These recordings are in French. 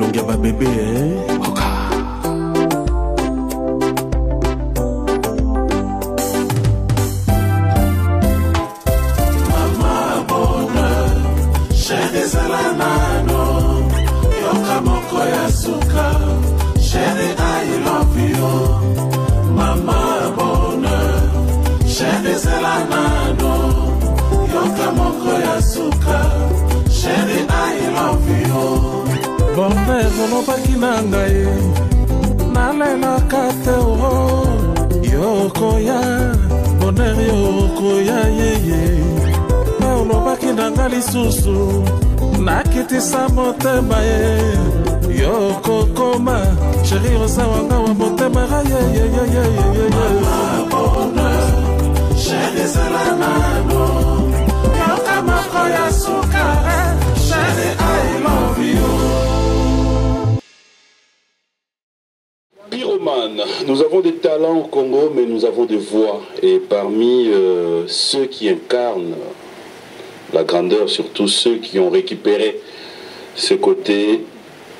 elongia ba bébé oka mama bonheur chérie Zalanano yoka moko ya suka chérie I love you mama bonheur chérie Zalanano yoka moko ya suka chérie I love you bonheur olobaki na ngai nalelaka te o yokoya bonheur yokoya yeye olobaki na ngai lisusu nakitisa motema ye yokokoma chéri oza wanga wa motema yeyeyeyeyeye bonheur chéri Zalanano yoka moko ya suka chéri I love you. Pyromane, nous avons des talents au Congo, mais nous avons des voix. Et parmi ceux qui incarnent la grandeur, surtout ceux qui ont récupéré ce côté,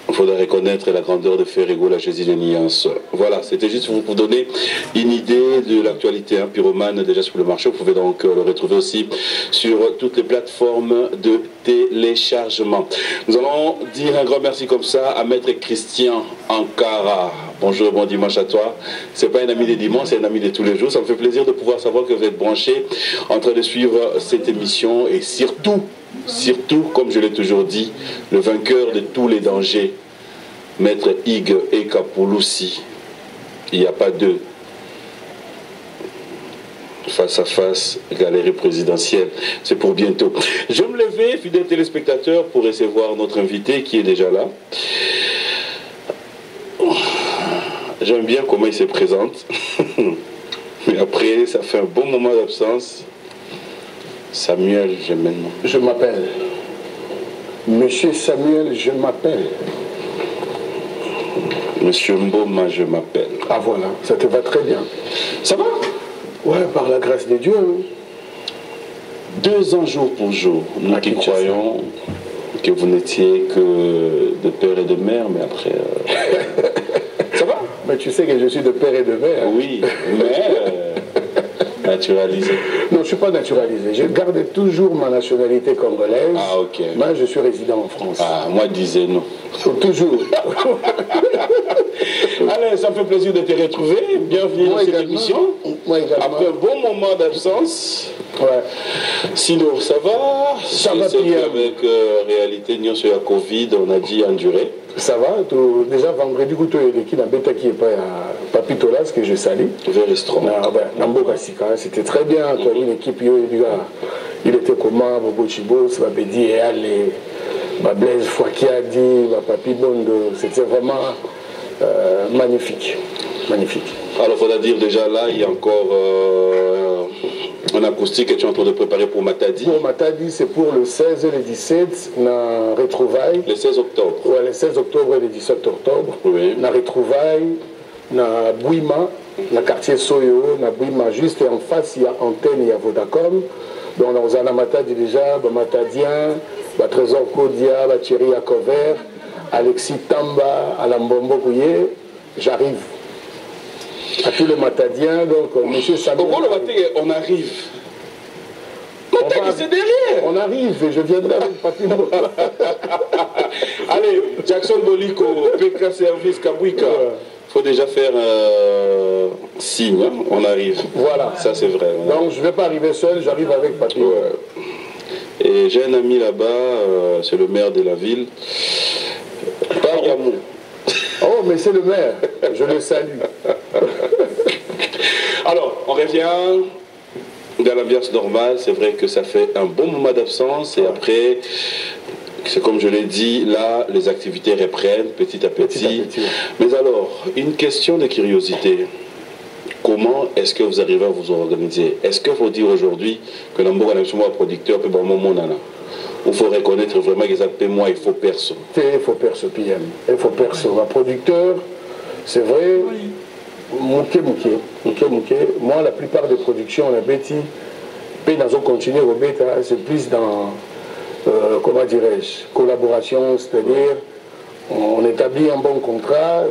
il faudra reconnaître la grandeur de Ferrego, la Jésus de Niance. Voilà, c'était juste pour vous donner une idée de l'actualité. Hein. Pyromane, déjà sur le marché, vous pouvez donc le retrouver aussi sur toutes les plateformes de téléchargement. Nous allons dire un grand merci comme ça à Maître Christian Ankara. Bonjour, bon dimanche à toi. C'est pas un ami des dimanches, c'est un ami de tous les jours. Ça me fait plaisir de pouvoir savoir que vous êtes branchés en train de suivre cette émission et surtout, comme je l'ai toujours dit, le vainqueur de tous les dangers, Maître Hugues Ekapouloussi. Il n'y a pas deux. Face à face, galerie présidentielle. C'est pour bientôt. Je vais me lever, fidèles téléspectateurs, pour recevoir notre invité qui est déjà là. J'aime bien comment il se présente. Mais après, ça fait un bon moment d'absence. Samuel, j'aime maintenant. Je m'appelle. Monsieur Samuel, je m'appelle. Monsieur Mboma, je m'appelle. Ah voilà, ça te va très bien. Ça va? Ouais, par la grâce de Dieu. 2 ans jour pour jour, nous qui croyons que vous n'étiez que de père et de mère, mais après... Ça va? Mais tu sais que je suis de père et de mère. Oui, mais... naturalisé. Non, je ne suis pas naturalisé. Je garde toujours ma nationalité congolaise. Ah, ok. Moi, je suis résident en France. Ah, moi, disais non. Toujours. Allez, ça me fait plaisir de te retrouver. Bienvenue dans cette émission. Moi également. Après un bon moment d'absence. Ouais. Sinon, ça va? Ça va bien. bien. Avec réalité, nous sur la Covid, on a dit endurer. Ça va. Déjà, vendredi, l'équipe n'a bêta qui est pas à Papitolas, que je salue. Very strong. C'était très bien. L'équipe, il était comment? Bobo Chibo, Babedi, Eale, Blaise Fouakiadi, Papi Bondo. C'était vraiment magnifique. Magnifique. Alors, il faudra dire déjà là, il y a encore un acoustique que tu es en train de préparer pour Matadi. Pour Matadi, c'est pour le 16 et le 17, na retrouvailles. Le 16 octobre. Ouais, le 16 octobre et le 17 octobre. Oui. Na retrouvailles, na Bouima, na quartier Soyo, na Bouima, juste en face, il y a antenne, il y a Vodacom. Donc, on a Matadi déjà, Matadien, Trésor Kodia, Thierry Akover, Alexis Tamba, Alambombo Kouye. J'arrive. À tous les Matadiens, donc monsieur Samuel. On arrive. Matadi, c'est derrière. On arrive et je viendrai avec Papi. Allez, Jackson Boliko, PK Service Kabouika. Il faut déjà faire signe, hein? On arrive. Voilà. Ça, c'est vrai. Donc, je ne vais pas arriver seul, j'arrive avec Papi. Ouais. Et j'ai un ami là-bas, c'est le maire de la ville. Payamou. Oh, mais c'est le maire, je le salue. Alors, on revient dans l'ambiance normale. C'est vrai que ça fait un bon moment d'absence et après, c'est comme je l'ai dit, là, les activités reprennent petit à petit. Mais alors, une question de curiosité. Comment est-ce que vous arrivez à vous organiser? Est-ce qu'il faut dire aujourd'hui que l'Ambour est un producteur peut bon moment là? Il faut reconnaître vraiment qu'ils appellent moi, il faut perso. Il faut perso, PM. Il faut perso. Un producteur, c'est vrai, mouké. Moi, la plupart des productions, on a bêti, puis nous avons continué au bêta, c'est plus dans, comment dirais-je, collaboration, c'est-à-dire, on établit un bon contrat,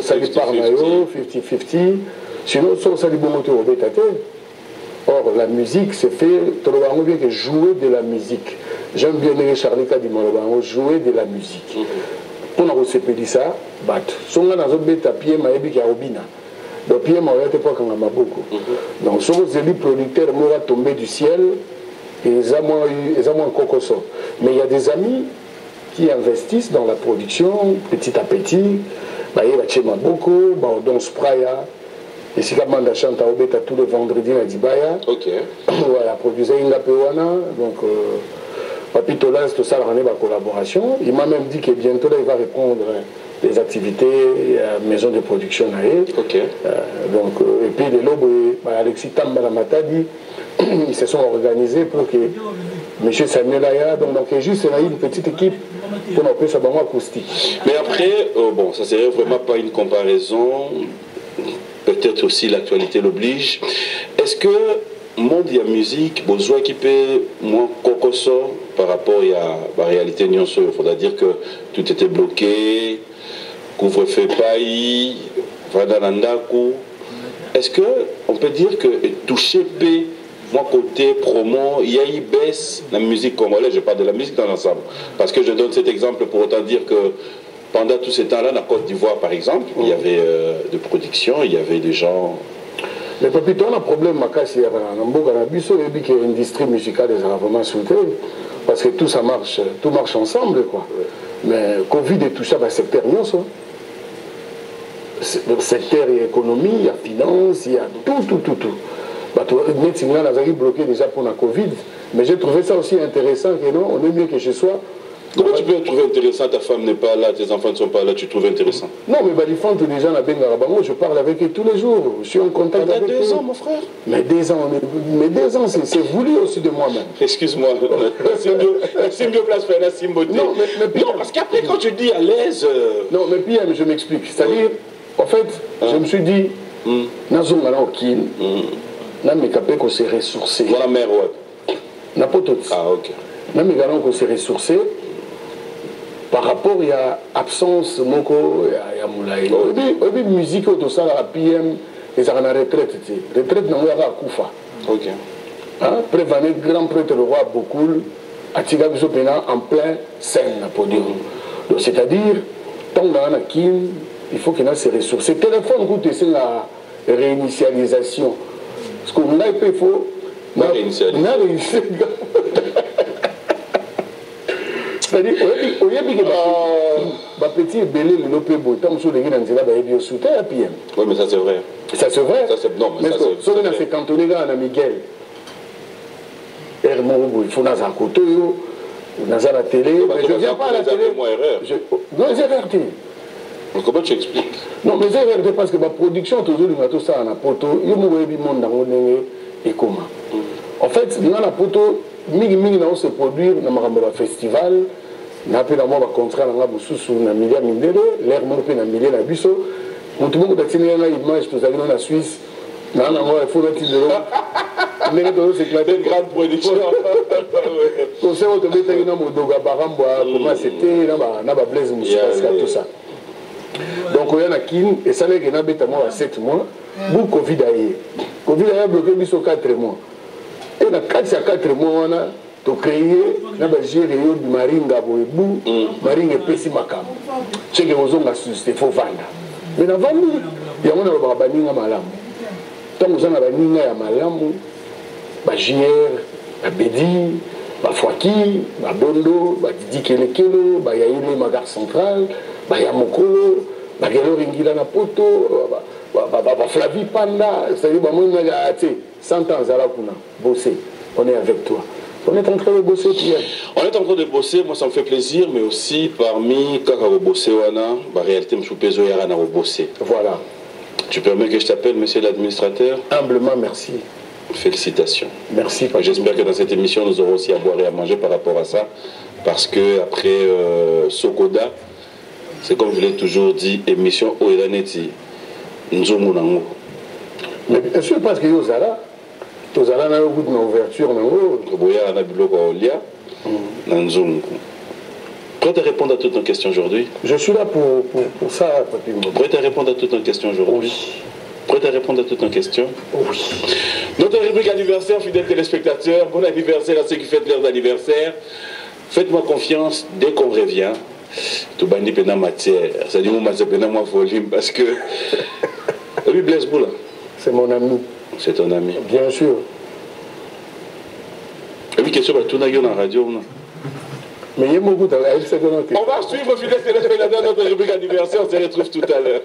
ça lui parle 50-50, sinon ça lui bon au bétaté. Or, la musique, c'est fait, tu as bien que jouer de la musique. J'aime bien les Charlie Kadimolobango, jouer de la musique. Pour nous recevoir ça, si on a un bêta pied, ma ébi qui a obina. Donc, pied, ma réalité pas quand on a beaucoup. Donc, si vous êtes producteur, moi, va tomber du ciel, et ils ont moins cocoso. Mais il y a des amis qui investissent dans la production, petit à petit. Il y a beaucoup, donc Spraya. Et si comme on chante au bêta tous les vendredis à Dibaya, voilà, produisait Inga Pewana, donc Papito Lens, tout ça, on a une collaboration. Il m'a même dit que bientôt là, il va répondre les activités maison de production. Donc, et puis les lobes, Alexis Tambalamatadi, ils se sont organisés pour que M. Samuel Aya, donc il y a juste une petite équipe pour nous faire ça acoustique. Mais après, bon, ça serait vraiment pas une comparaison. Peut-être aussi l'actualité l'oblige. Est-ce que le monde de la musique, besoin qui peut moins cocoso par rapport à la réalité il faudra dire que tout était bloqué, couvre-feu paï, Vadanandaku. Est-ce qu'on peut dire que toucher P, moi côté promo, il y a une baisse dans la musique congolaise, je parle de la musique dans l'ensemble. Parce que je donne cet exemple pour autant dire que pendant tout ce temps-là, en Côte d'Ivoire, par exemple, il y avait de production, il y avait des gens... Mais Papito, on a un problème, il y a une industrie musicale des vraiment soutenu, parce que tout ça marche, tout marche ensemble, quoi. Mais Covid et tout ça, le secteur, non, ça. Le secteur économie, il y a finance, il y a tout. Maintenant, on a bloqué déjà pour la Covid, mais j'ai trouvé ça aussi intéressant que non, on est mieux que chez soi. Comment tu peux trouver intéressant, ta femme n'est pas là, tes enfants ne sont pas là, tu trouves intéressant? Non, mais Balifante, déjà, je parle avec eux tous les jours, je suis en contact avec eux. 2 ans, mon frère. Mais 2 ans, c'est voulu aussi de moi-même. Excuse-moi, Symbioplace fait la symbiotique. Non, parce qu'après, quand tu dis à l'aise... Non, mais puis, je m'explique. C'est-à-dire, en fait, je me suis dit, Nazongala Okin, Namekapé qu'on s'est ressourcé. Voilà, mère, ouais. N'importe. Ah, ok. Namekapé qu'on s'est ressourcé. Par rapport à l'absence de Moulaï. Au début, musique, tout ça, la PM, ils ont une retraite. Retraite, non, il y a un Koufa. Ok. Prévané, grand prêtre, le roi Bokoul, à Tigabizopena, en plein scène, pour dire. Donc, c'est-à-dire, tant qu'on a Kim, il faut qu'il y ait ces ressources. Ce téléphone, c'est la réinitialisation. Parce qu'on a un peu, il faut. La réinitialisation. C'est-à-dire, au début, ma petite belé, le lopé beau, tant que je l'ai dit, il y a soutien à PM. Oui, mais ça c'est vrai. Ça c'est vrai. Non, mais ça c'est vrai. Mais c'est quand on est là, on a Miguel. Il faut dans un côté, dans la télé. Mais je ne viens pas à la télé. Non, j'ai RRT. Comment tu expliques? Non, mais j'ai RRT parce que ma production, toujours, tout ça, on a poto, il y a un monde dans le et comment. En fait, dans la poto, mingi na se produire na makambo ba festival na pe na mo ba contrat na bususu na milia mindele l'air mo pe na milia na biso mutu mo da tini na image to zalino na Suisse na mo il faut mettre de l'eau mais to c'est éclaté une grande production ko se o to beta ina mo doga barambo comment c'était na ba blaze musique tout ça donc on y a kin et ça les na beta mo à 7 mois bu Covid a bloqué biso 4 mois. Et dans 4 mois, on a créé du maringa boebu, maringa pesi makam. C'est que vous avez suscité, il faut vendre. Mais dans la vie, il y a un baninga malam. Tant que vous avez un baninga malam, bajier, babedi, bafwaki, babondo, badidi kelekelo, bayaile magar central, bayamokolo, bagelo ringila na poto, Flavie Panda, c'est-à-dire, 100 ans, bosser. On est avec toi. On est en train de bosser, Pierre. On est en train de bosser, moi ça me fait plaisir, mais aussi parmi Kaka bosser, la réalité, je suis Yarana bosser. Voilà. Tu permets que je t'appelle, monsieur l'administrateur? Humblement, merci. Félicitations. Merci. J'espère que dans cette émission, nous aurons aussi à boire et à manger par rapport à ça. Parce que après Sokoda, c'est comme je l'ai toujours dit, émission Oeraneti. Mais bien sûr, parce que Yozala, tu as une ouverture, Prêt à répondre à toutes nos questions aujourd'hui? Je suis là pour ça, Papi Mboma. Prêt à répondre à toutes nos questions aujourd'hui? Oui. Prêt à répondre à toutes nos questions? Oui. Notre rubrique anniversaire, fidèles téléspectateurs, bon anniversaire à ceux qui fêtent leur anniversaire. Faites-moi confiance, dès qu'on revient, tout bandi pena matière. Ça dit, moi, pena moi volume, parce que. Lui, Blaise Boula. C'est mon ami. C'est ton ami. Bien sûr. Et puis, question, tout n'a dans la radio. Non? Mais il y a beaucoup de... On va suivre, fidèles téléspectateurs, notre rubrique anniversaire. On se retrouve tout à l'heure.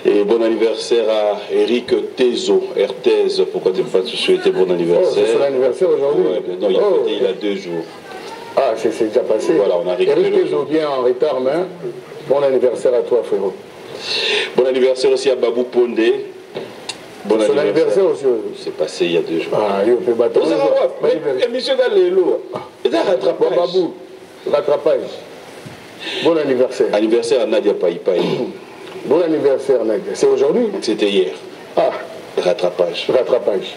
Et bon anniversaire à Eric Tezo, RTZ. Pourquoi tu n'as pas souhaité bon anniversaire? C'est son anniversaire aujourd'hui? Non, il a 2 jours. Ah, c'est déjà passé. Voilà, on a récupéré. Eric Tezo vient en retard, mais bon anniversaire à toi, frérot. Bon anniversaire aussi à Babou Pondé. Bon son anniversaire aussi. C'est passé il y a 2 jours. Ah, il peut battre. Émission dans les lots. Et là, rattrapage. Babou, rattrapage. Bon anniversaire. Anniversaire à Nadia Païpaï. Bon anniversaire, Nadia. C'est aujourd'hui? C'était hier. Ah. Rattrapage. Rattrapage.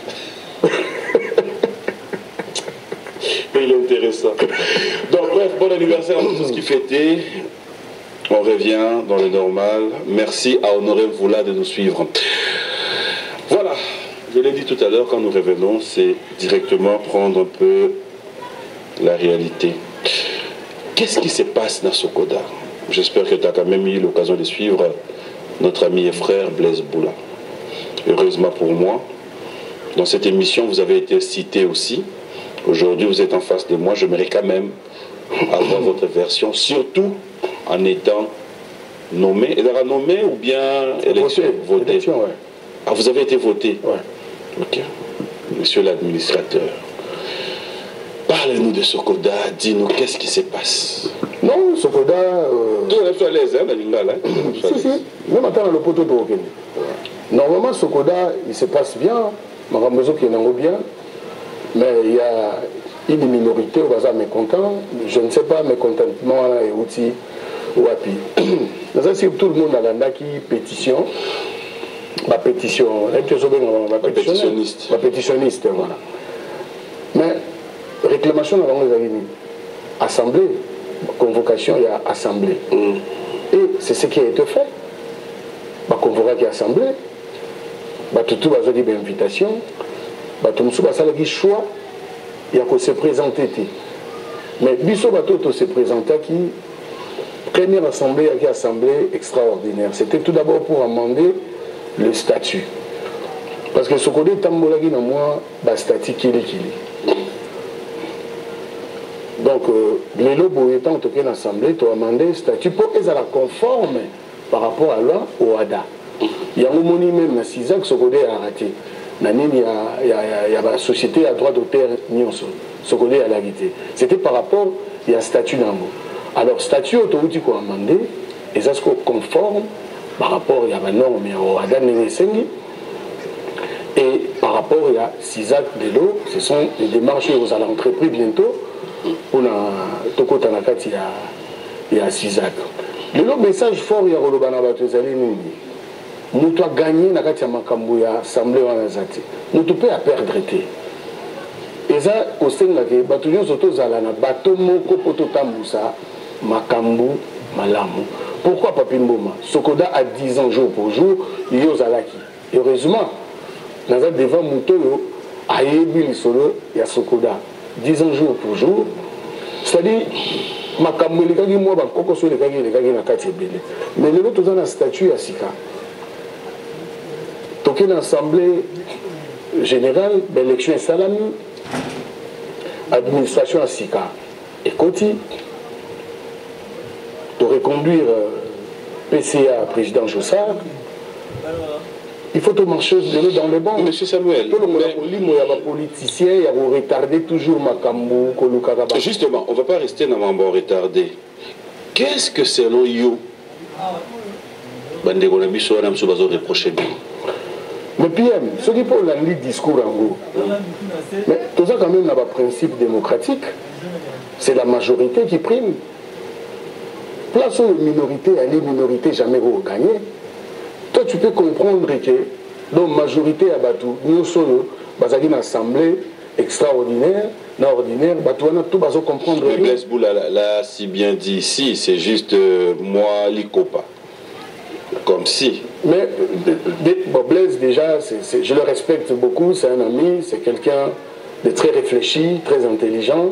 Il est intéressant. Donc, bref, bon anniversaire à tous qui fêtaient. On revient dans le normal. Merci à Honoré Voula de nous suivre. Voilà, je l'ai dit tout à l'heure, quand nous revenons, c'est directement prendre un peu la réalité. Qu'est-ce qui se passe dans Sokoda? J'espère que tu as quand même eu l'occasion de suivre notre ami et frère Blaise Boula. Heureusement pour moi, dans cette émission, vous avez été cité aussi. Aujourd'hui, vous êtes en face de moi. J'aimerais quand même avoir votre version, surtout en étant nommé. Elle a nommé ou bien élection? Voté. Élection, ouais. Ah, vous avez été voté? Ouais. Ok. Monsieur l'administrateur, parlez-nous de Sokoda. Dis-nous, qu'est-ce qui se passe? Non, Sokoda... Tout le monde est à l'aise, hein, dans l'Ingala. Si. Même attends, le poteau de Okene. Normalement, Sokoda, il se passe bien. Marambezo qui est bien. Mais il y a une minorité au hasard mécontent. Je ne sais pas, mécontentement et outils ou api. C'est tout le monde a la pétition. Ma pétition. Pétitionniste. Ma pétitionniste, voilà. Mais réclamation dans la assemblée, convocation, il y a assemblée. Et c'est ce qui a été fait. Ma convocation qui est assemblée. Tout a dit invitation. Tout le monde choix. Il y a que se présenter. Mais Bisso Batoto se présenta qui première assemblée, il y a une assemblée extraordinaire. C'était tout d'abord pour amender le statut. Parce que ce côté tambolagi na moi, le statut kili. Donc, les lobos étant en tout cas l'assemblée, tu as amendé le statut pour être conforme par rapport à loi au ADA. Il y a un monument même, si ça que ce côté a raté. Il y a la société à droit d'auteur, ce côté à la réalité. C'était par rapport, il y a un statut dans le mot. Alors, statut automatique qu'on a demandé, et ça se conforme par rapport à la norme, il y a au ADA Nengesengi, et par rapport à CISAC de l'eau, ce sont les démarches aux l'entreprise bientôt, pour Toko Tanakati, il y a CISAC. Le message fort, il y a Rolobana Batozali Nini. Nous avons gagné dans l'Assemblée wanazati. Nous avons perdre. Et ça, au sein de la bateau moko pototambusa makambu malamu. Pourquoi Papi Mboma? Sokoda a 10 ans jour pour jour, il y a aux alaki. Heureusement, nous avons devant Moutoyo, à Yebi Solo, il y a Sokoda. 10 ans jour pour jour. C'est-à-dire, makambu les kagi moi, koko so les kagi na kati belé. Mais les autres ont un statut à Sika. Donc, une assemblée générale, l'élection est salami, administration à Sika et Koti, de reconduire PCA, président Jossard, il faut tout marcher dans le banc. Monsieur Samuel, il y a des politiciens, il y a retardé toujours Makambu, Kolukaraba. Justement, on ne va pas rester dans un bon retardé. Qu'est-ce que selon you, Bandego Nabiso, Ramsou Bazo reproché bien? Mais PM, ce qui pour le discours en gros. Mais tout ça quand même dans le principe démocratique, c'est la majorité qui prime. Place aux minorités, à les minorités jamais gagner. toi tu peux comprendre que la majorité à Batou, nous sommes dans une assemblée extraordinaire, ordinaire, Batou, tout va comprendre. Mais Blaise Boula l'a si bien dit ici, c'est juste moi, l'ICOPA. Comme si. Mais bon, Blaise, déjà, je le respecte beaucoup, c'est un ami, c'est quelqu'un de très réfléchi, très intelligent.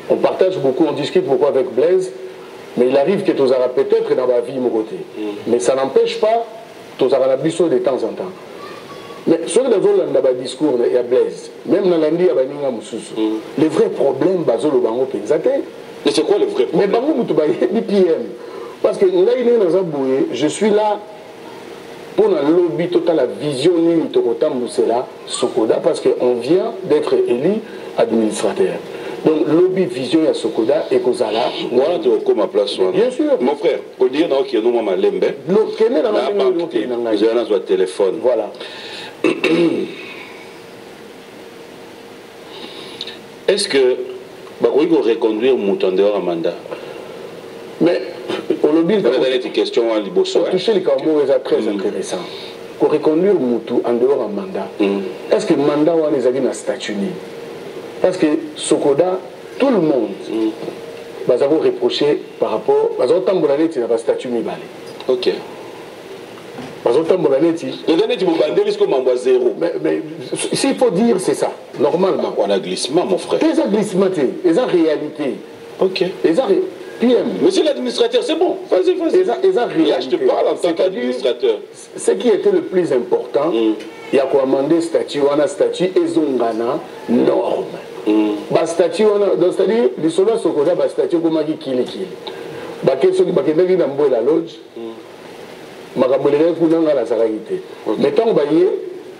On partage beaucoup, on discute beaucoup avec Blaise, mais il arrive que tu auras peut-être dans ma vie, mon côté. Mais ça n'empêche pas, tu auras la biseau de temps en temps. Mais ce que nous avons dans le discours, il y a Blaise, même dans l'Andi, il y a Baninga Moussoussou. Le vrai problème, Bazolo Bango Penzate. Mais c'est quoi le vrai problème? Mais Bango Moutoubaye, l'IPM. Parce que je suis là pour un lobby total, la vision là, Sokoda, parce qu'on vient d'être élu administrateur. Donc, lobby vision à Sokoda et Kozala. Voilà, tu as ma place. Bien sûr. Mon frère, pour dire qu'il y a un moment lembe. Vous avez un téléphone. Voilà. Est-ce que vous pouvez reconduire mon dehors à mandat? Mais au lobby, une question à Liboso. Toucher les Kambo est très intéressant. Pour reconduire Moutou en dehors en mandat, est-ce que le mandat a un statut? Parce que Sokoda, tout le monde va avoir reproché par rapport à ce n'a pas statut Mibale. Ok. Mais s'il faut dire, c'est ça, normalement. On a glissement, mon frère. Les glissement, les réalité. Ok. PM. Monsieur l'administrateur, c'est bon. Vas-y. Là, je te parle en tant qu'administrateur. Ce qui était le plus important, il y a commandé statut, on a statut et zongana norme. Statut, c'est-à-dire, les soldats sont déjà statut comme qui kili. La lodge. Mais tant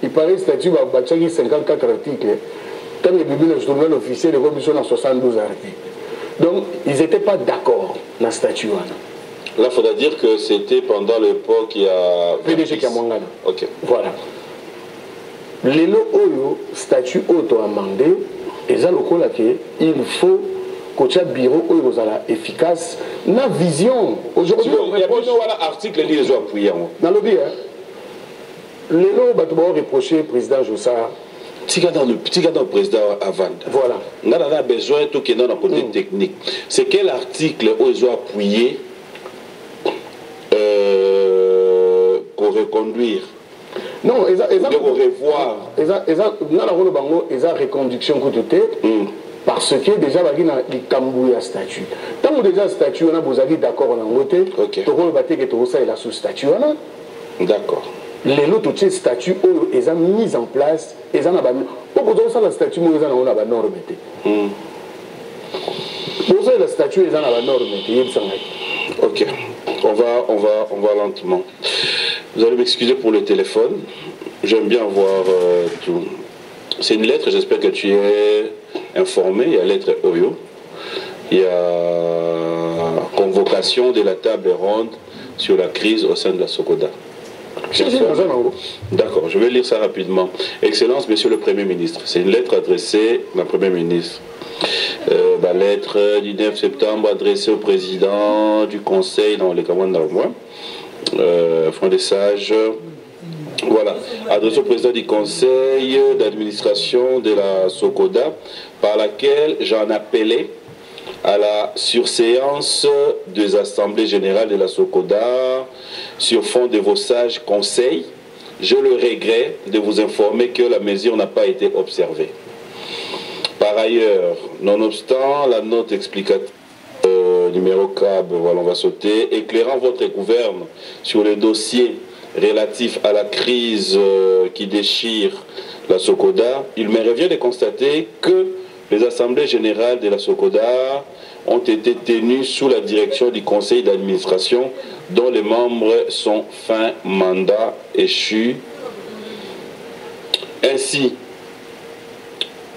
il paraît statut, il y a 54 articles. Tant que le journal officiel de commission a 72 articles. Donc, ils n'étaient pas d'accord dans le statut. Là, il faudra dire que c'était pendant l'époque il y a... PDG Kamwangana. Ok. Voilà. Les lots statut auto amendé, et ça, il faut que le bureau efficace. La vision. Aujourd'hui, il y a un article qui les a appuyés. Dans le bien, les lots vont reprocher le président Jossard. Tika dans le président avant. Voilà. On a besoin tout qui est dans le côté technique. C'est quel article ils ont appuyé pour reconduire? Non, ils ont revoir. Ils ont reconduction parce que déjà il y a des cambouilles à statut. Tant que déjà statut on a besoin d'accord en anglais. Ok. Tu vois il a sous statut D'accord. Les autres statuts, ils ont mis en place, ils ont pour le statut, ils ont la norme. Pour le statut, ils ont la norme. Ok, on va lentement. Vous allez m'excuser pour le téléphone. J'aime bien voir tout. C'est une lettre, j'espère que tu es informé. Il y a lettre Oyo. Il y a convocation de la table ronde sur la crise au sein de la Sokoda. D'accord, je vais lire ça rapidement. Excellence, Monsieur le Premier ministre, c'est une lettre adressée à la Premier ministre. La lettre du 9 septembre adressée au président du Conseil dans les commandes d'Armois, Front des Sages. Voilà, adressée au président du Conseil d'administration de la Sokoda, par laquelle j'en appelais à la surséance des assemblées générales de la Sokoda sur fond de vos sages conseils. Je le regrette de vous informer que la mesure n'a pas été observée. Par ailleurs, nonobstant la note explicative numéro CAB, voilà, on va sauter, éclairant votre gouverne sur les dossiers relatifs à la crise qui déchire la Sokoda, il me revient de constater que les assemblées générales de la Sokoda ont été tenues sous la direction du conseil d'administration dont les membres sont fin mandat échus. Ainsi,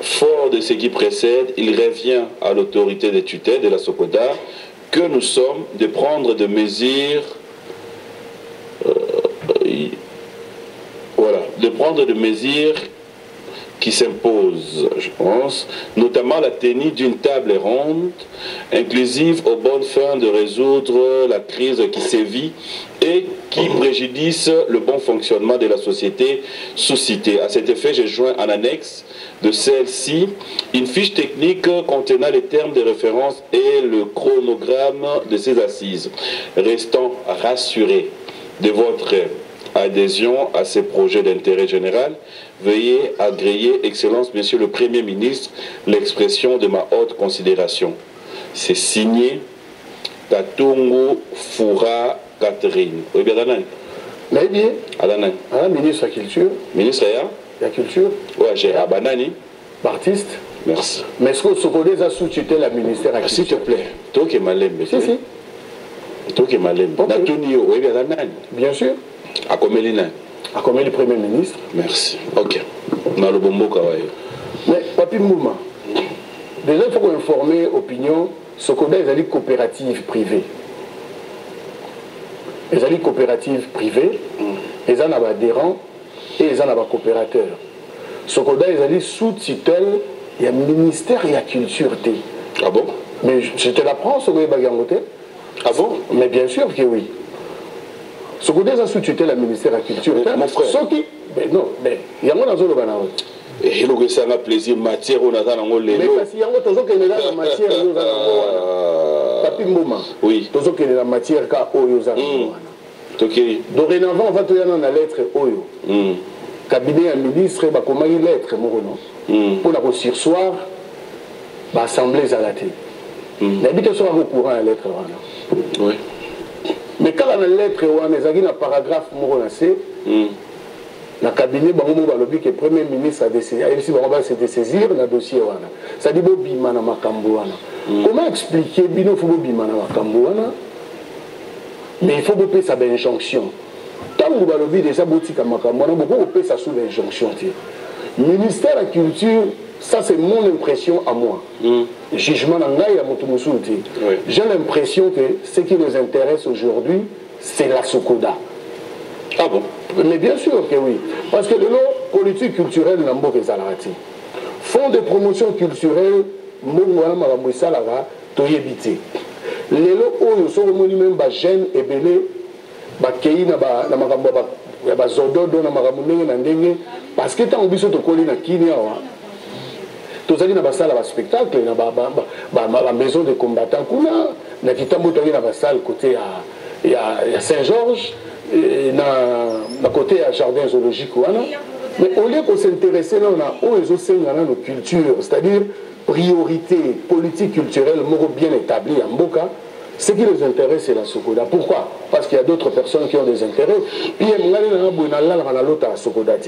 fort de ce qui précède, il revient à l'autorité de tutelle de la Sokoda que nous sommes de prendre des mesures qui s'impose, je pense, notamment la tenue d'une table ronde inclusive aux bonnes fins de résoudre la crise qui sévit et qui préjudice le bon fonctionnement de la société sous-citée. À cet effet, j'ai joint en annexe de celle-ci une fiche technique contenant les termes de référence et le chronogramme de ces assises. Restons rassurés de votre adhésion à ces projets d'intérêt général. Veuillez agréer, Excellence, Monsieur le Premier ministre, l'expression de ma haute considération. C'est signé Katungu Fura Catherine. Oui, bien, Alain. Mais bien, Alain. Ministre de la Culture. Ministre de la Culture. Oui, j'ai Abanani. Artiste. Merci. Mais est-ce que ce qu'on a sous-tuté la ministère de la Culture? S'il te plaît. Toi qui es malin, si, si. Toi qui es malin. Natunio, oui, bien, Alain. Bien sûr. À Komelina. À Komé, le Premier ministre. Merci. Ok. Dans le bombo kawaii. Mais, Papi Mouma, déjà, il faut qu'on informe l'opinion, ce qu'on a, les coopératives privées. Les coopératives privées, ils en ont adhérents et ils en ont coopérateurs. Ce qu'on a, les sous-tutelle, il y a ministère et la culture. Ah bon? Mais je te l'apprends, ce qu'on a bagangoté. Ah bon? Mais bien sûr que oui. Ce qu'on a sous-tutelle la ministère de la culture. Mon frère. Mais non, mais il y a un autre et le ça a plaisir matière on a dans le mais parce qu'il y a un autre qui est dans la matière Papi Mboma. Oui. Tout ce qui est dans la matière ka oyo za. OK. Dorénavant on va te donner la lettre oyo. Cabinet ministre ba comment une lettre mon nom. Pour la sursoir ba assemblée à la tête. N'habite soit au courant la lettre wana. Oui. Mais quand la lettre wana ezaki na paragraphe mon na c'est le cabinet bango balobi que premier ministre a décidé ici bango va se dessaisir na dossier wana ça dit bobima na makambo wana comment expliquer bino faut bobima na makambo wana mais il faut bopé sa injonction tant que balobi déjà botika makambo wana beaucoup bopé sa sous l'injonction ministère de la culture ça c'est mon impression à moi jugement na ngai ya moto musuti j'ai l'impression que ce qui nous intéresse aujourd'hui c'est la Sokoda. Ah bon? Mais bien sûr que oui. Parce que le politique culturelle n'a pas fait fonds de promotion culturelle, Mongwana Maramouissa Lara, Toyebiti. Les lots sont même bas jeunes et belés, bas Kei na Marambo, bas Zododo na Maramouné na Ndenge, parce que tant que tu connais na Kinia, tous allés na la salle à spectacle, na la maison de combattants, na Kitambo na la salle côté à Saint-Georges. À côté à jardin zoologique mais au lieu qu'on s'intéresser là on a nos cultures, c'est-à-dire priorité politique culturelle bien établie en Mboka. Ce qui les intéresse c'est la Sokoda. Pourquoi? Parce qu'il y a d'autres personnes qui ont des intérêts. Puis il y a la Sokoda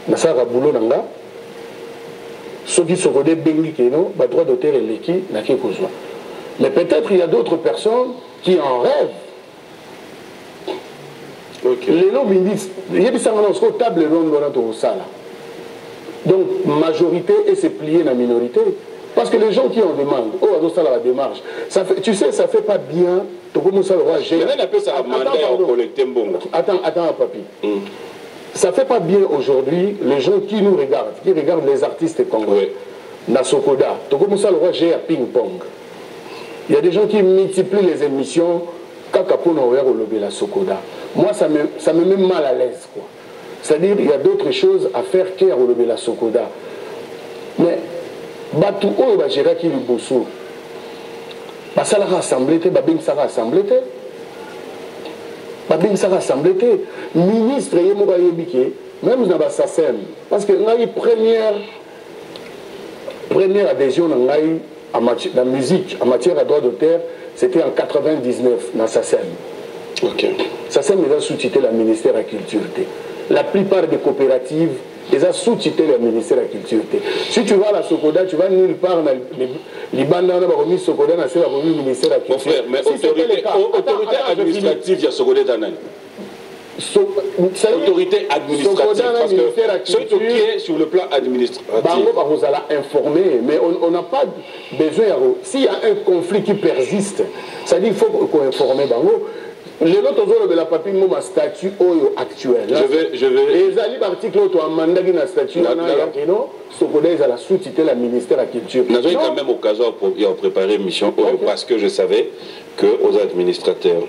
na ça boulot nanga ceux qui Sokoda bengi keno ba droit d'auteur et l'équipe na ke kozwa. Mais peut-être il y a d'autres personnes qui en rêvent. Les lots ministres, il y a des table ronde dans le salle. Donc, majorité et c'est plié la minorité. Parce que les gens qui en demandent, oh, à la démarche, ça fait, tu sais, ça fait pas bien. Attends, papi. Ça fait pas bien aujourd'hui les gens qui nous regardent, qui regardent les artistes congolais. Nasokoda, j'ai à ping-pong. Il y a des gens qui multiplient les émissions. La Sokoda. Moi, ça me met mal à l'aise. C'est-à-dire qu'il y a d'autres choses à faire qu'à relever la Sokoda. Mais, Batou, on va gérer qui le bosso. Ça la rassemblé, Babing ça rassemblé. Babing ça rassemblé. Ministre, même dans la SACEM. Parce que la première adhésion dans la musique, en matière de droit d'auteur, c'était en 99 dans SACEM. Ok. SACEM les a sous-titré le ministère de la Culture. La plupart des coopératives les a sous-titré le ministère de la Culture. Si tu vas à la Sokoda, tu vas nulle part dans les bandes dans la Sokoda, dans le ministère de la Culture. Mon frère, mais si autorité administrative, il y a Sokoda dans autorité administrative, parce que ce qui est sur le plan administratif. Vous allez informer, mais on n'a pas besoin. S'il y a un conflit qui persiste, ça dit qu'il faut qu'on informe. Les autres ont le papier mon statut actuel. Je vais. Et les articles autres ont mandat qui na statut là non. Sokoda ils a la sous-titré la ministère de la culture. Nous avons quand même occasion de préparer une mission parce que je savais que aux administrateurs.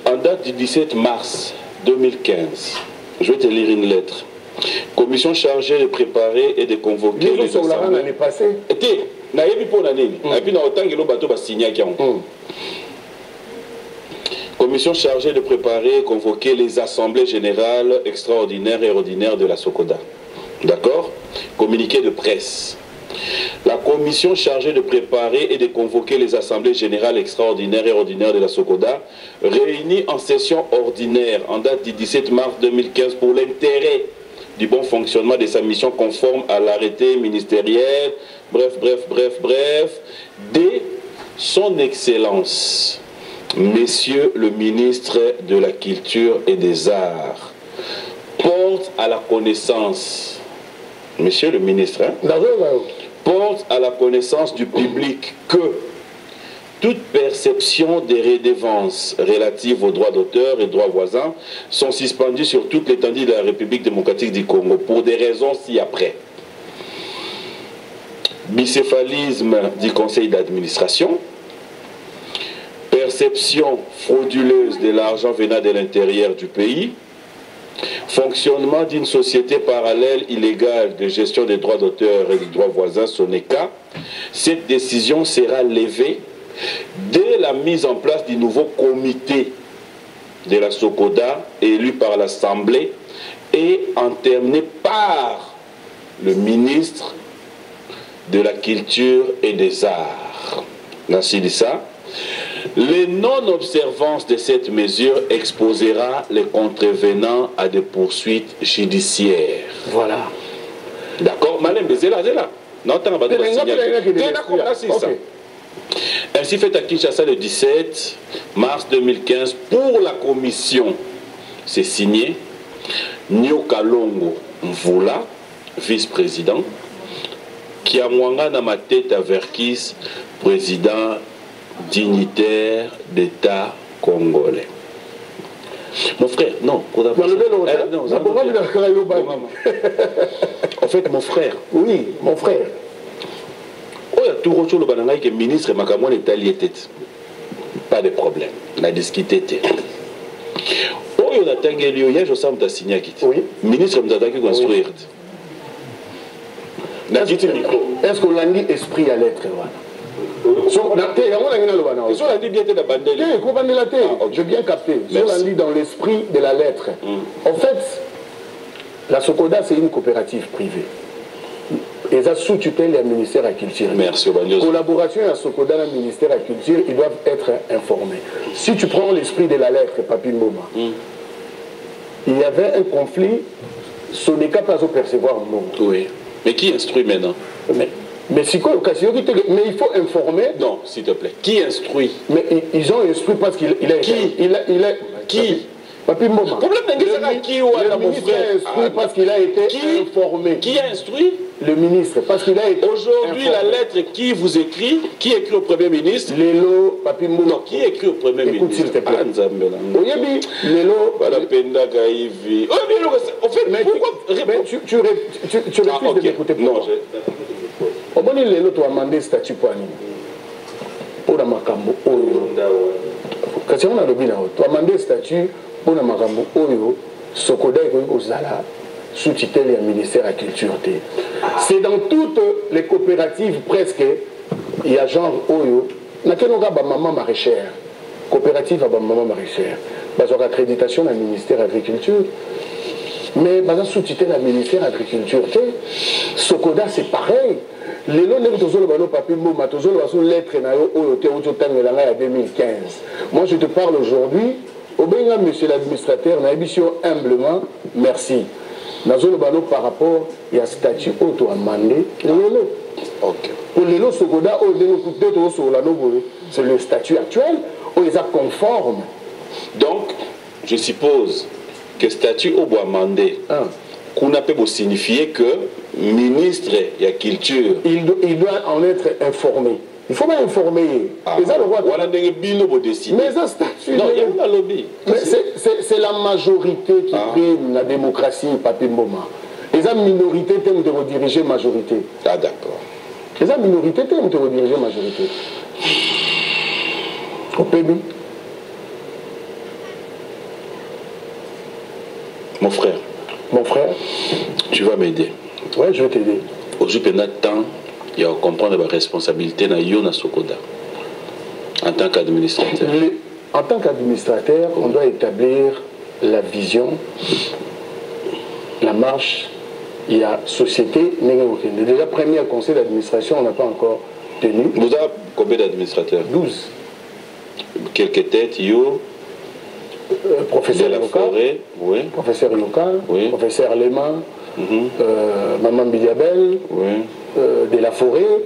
En date du 17 mars 2015, je vais te lire une lettre. Commission chargée de préparer et de convoquer les assemblées. L'année passée. Était, naïbi pour l'année. Et puis dans autant que le bateau va signer. Commission chargée de préparer et convoquer les assemblées générales extraordinaires et ordinaires de la Sokoda. D'accord? Communiqué de presse. La commission chargée de préparer et de convoquer les assemblées générales extraordinaires et ordinaires de la Sokoda, réunie en session ordinaire en date du 17 mars 2015 pour l'intérêt du bon fonctionnement de sa mission conforme à l'arrêté ministériel, bref, de son Excellence, Monsieur le ministre de la Culture et des Arts, porte à la connaissance, Monsieur le ministre, porte à la connaissance du public que toute perception des redevances relatives aux droits d'auteur et droits voisins sont suspendues sur toute l'étendue de la République démocratique du Congo pour des raisons ci-après. Bicéphalisme du conseil d'administration, perception frauduleuse de l'argent venant de l'intérieur du pays, fonctionnement d'une société parallèle illégale de gestion des droits d'auteur et des droits voisins, SONECA. Cette décision sera levée dès la mise en place du nouveau comité de la Sokoda élu par l'Assemblée et terminé par le ministre de la Culture et des Arts. Ainsi dit ça. Les non-observances de cette mesure exposera les contrevenants à des poursuites judiciaires. Voilà. D'accord? Ainsi fait à Kinshasa le 17 mars 2015 pour la commission. C'est signé Nyokalongo Mvula, vice-président, Kiamwanga Namateta Verkis, président dignitaire d'État congolais. Mon frère, non. En fait, mon frère. Oui, mon frère. Il y a tout le monde qui est ministre Makamon est allié. Pas de problème. On a discuté. Il y a un signé. Ministre m'a dit construire. Est-ce qu'on l'a dit esprit à l'être? J'ai bien capté. Je l'ai dans l'esprit de la lettre. En fait, la Sokoda, c'est une coopérative privée. Et ça sous tutelle du ministère de la Culture. Merci. Collaboration à Sokoda, le ministère de la Culture, ils doivent être informés. Si tu prends l'esprit de la lettre, Papi Mboma, il y avait un conflit, ce n'est qu'à pas percevoir le monde. Oui. Mais qui instruit maintenant? Mais c'est quoi l'occasion? Mais il faut informer. Non, s'il te plaît. Qui instruit? Mais ils ont instruit parce qu'il a qui? Qui? Papi Mboma. Le problème c'est qui ou le ministre a instruit parce qu'il a été informé. Qui a instruit? Le ministre, parce qu'il a été aujourd'hui la lettre qui vous écrit, qui écrit au Premier ministre? Lélo, Papi Mboma. Non, qui écrit au Premier ministre? Écoute s'il te plaît. Oyebi, Lélo. En fait, pourquoi tu refuses de m'écouter? Non, au bon Lélo, tu as demandé statut pour Annie. Pour la Makambo Oyo. Quand tu as demandé statut pour la Makambo Oyo, Sokoda est Ozala. Sous-titré le ministère de la Culture. C'est dans toutes les coopératives presque, il y a genre Oyo, il y a maman maraîchère, coopérative à maman maraîchère, il y a accréditation du ministère de l'Agriculture, mais il y a sous-titré le ministère de l'Agriculture. Sokoda c'est pareil. Les lots de papier, lettre en 2015. Moi je te parle aujourd'hui, monsieur l'administrateur, humblement, merci. Par rapport à statut auto amendé, pour les lots Sokoda, c'est le statut actuel, où ils sont conformes. Donc, je suppose que statut au bois amendé, qu'on peut signifier que ministre de la Culture, il doit en être informé. Il faut m'informer. Voilà, mais ça statut. Non, il y a un lobby. C'est la majorité qui prime la démocratie, Papi Mboma. Et la minorité t'aime de rediriger majorité. Ah, d'accord. Et la minorité t'aime de rediriger majorité. Au pays. Mon frère. Mon frère. Tu vas m'aider. Ouais, je vais t'aider. Aujourd'hui, pendant temps, il y a à comprendre la responsabilité de Yona Sokoda en tant qu'administrateur. En tant qu'administrateur, on doit établir la vision, la marche. Il y a société. Déjà, premier conseil d'administration, on n'a pas encore tenu. Vous avez combien d'administrateurs? 12. Quelques têtes, yo. Professeur local, oui. Professeur local, oui. Professeur Lema, Maman Biliabel, oui. De la Forêt,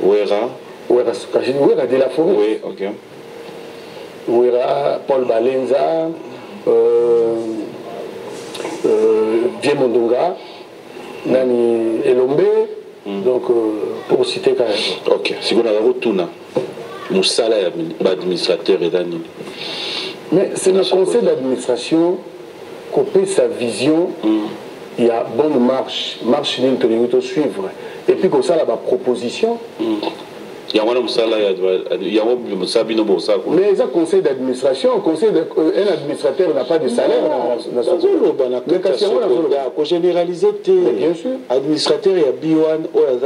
Ouera, de la Forêt, oui, ok. Ouera, Paul Balenza, Vieux Mondonga, Nani Elombe, donc pour citer quand même. Ok, si vous avez retourné, Moussala administrateur et Dani. Mais c'est le conseil d'administration qu'on peut sa vision, il y a bonne marche ligne suivre. Et puis comme ça, là, ma proposition. Il y a mais un conseil d'administration, un administrateur n'a pas de salaire. Pour généraliser, bien sûr. Administrateur et Biwan, on doit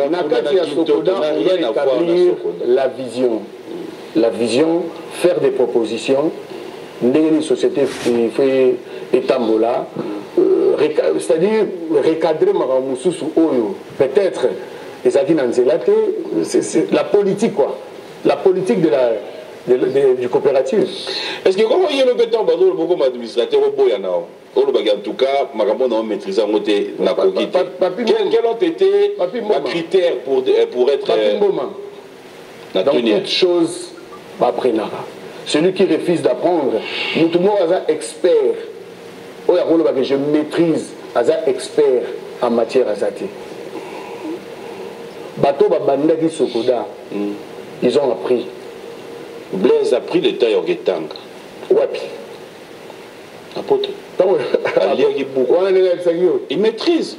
établir la vision. La vision, faire des propositions. Une société fait étambola, c'est-à-dire recadrer Maramoussou Oyo. Peut-être, c'est la politique, quoi. La politique du coopérative. Est-ce que comment il y a le béton, beaucoup d'administrateurs au Boyana, en tout cas, Maramon a maîtrisé en côté quels ont été les critères pour être. Dans toute chose, après Nara. Celui qui refuse d'apprendre, nous tout le monde est expert. Je maîtrise, expert en matière azati. Bato Babandaki Sokoda, ils ont appris. Blaise a pris l'état Yorgetanga. Wapi. Apôtre. Il maîtrise.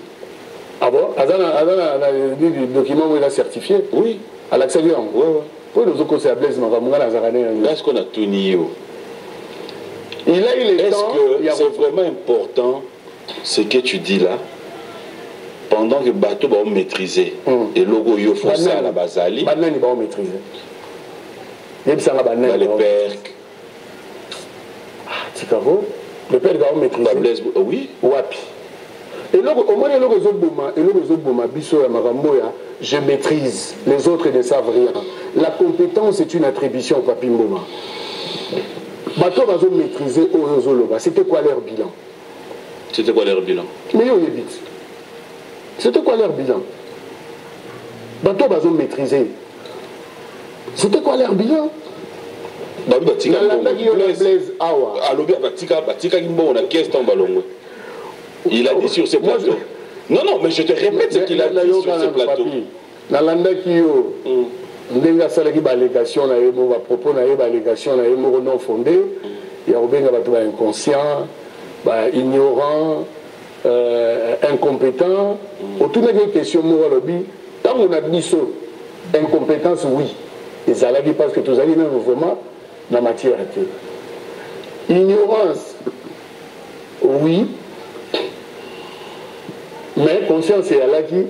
Ah bon? Le document où il a certifié? Oui. À l'accès du oui. Oui, nous avons conseillé à Blaise Maramouga. Est-ce qu'on a tout nié? Il a eu le temps. Est-ce que c'est vraiment important ce que tu dis là? Pendant que bateau va maîtriser et logo yo faut ça à la basali. Banani va maîtriser. Il y a les percs. Tikavo. Le père va maîtriser. Oui. Wapi. Et au moins le réseau Boma, Bisso et Maramboya, je maîtrise. Les autres ne savent rien. La compétence est une attribution, Papi Mboma. Bateau va maîtriser au réseau Loba. C'était quoi leur bilan? C'était quoi leur bilan? Mais yo yébite. C'était quoi leur bilan? Bateau va maîtriser. C'était quoi leur bilan? Il a dit sur ce plateau. Non, non, mais je te répète ce qu'il a dit sur ce plateau. Nalanda Kiyo, Ndenga Salaki Balégation, à propos de l'allégation, non fondée, il y a inconscient, ignorant, incompétent. Autour de la question, tant qu'on a dit ça, incompétence, oui. Et ça l'a dit parce que tous les vraiment dans la matière. Ignorance, oui. Mais conscience et Allah qui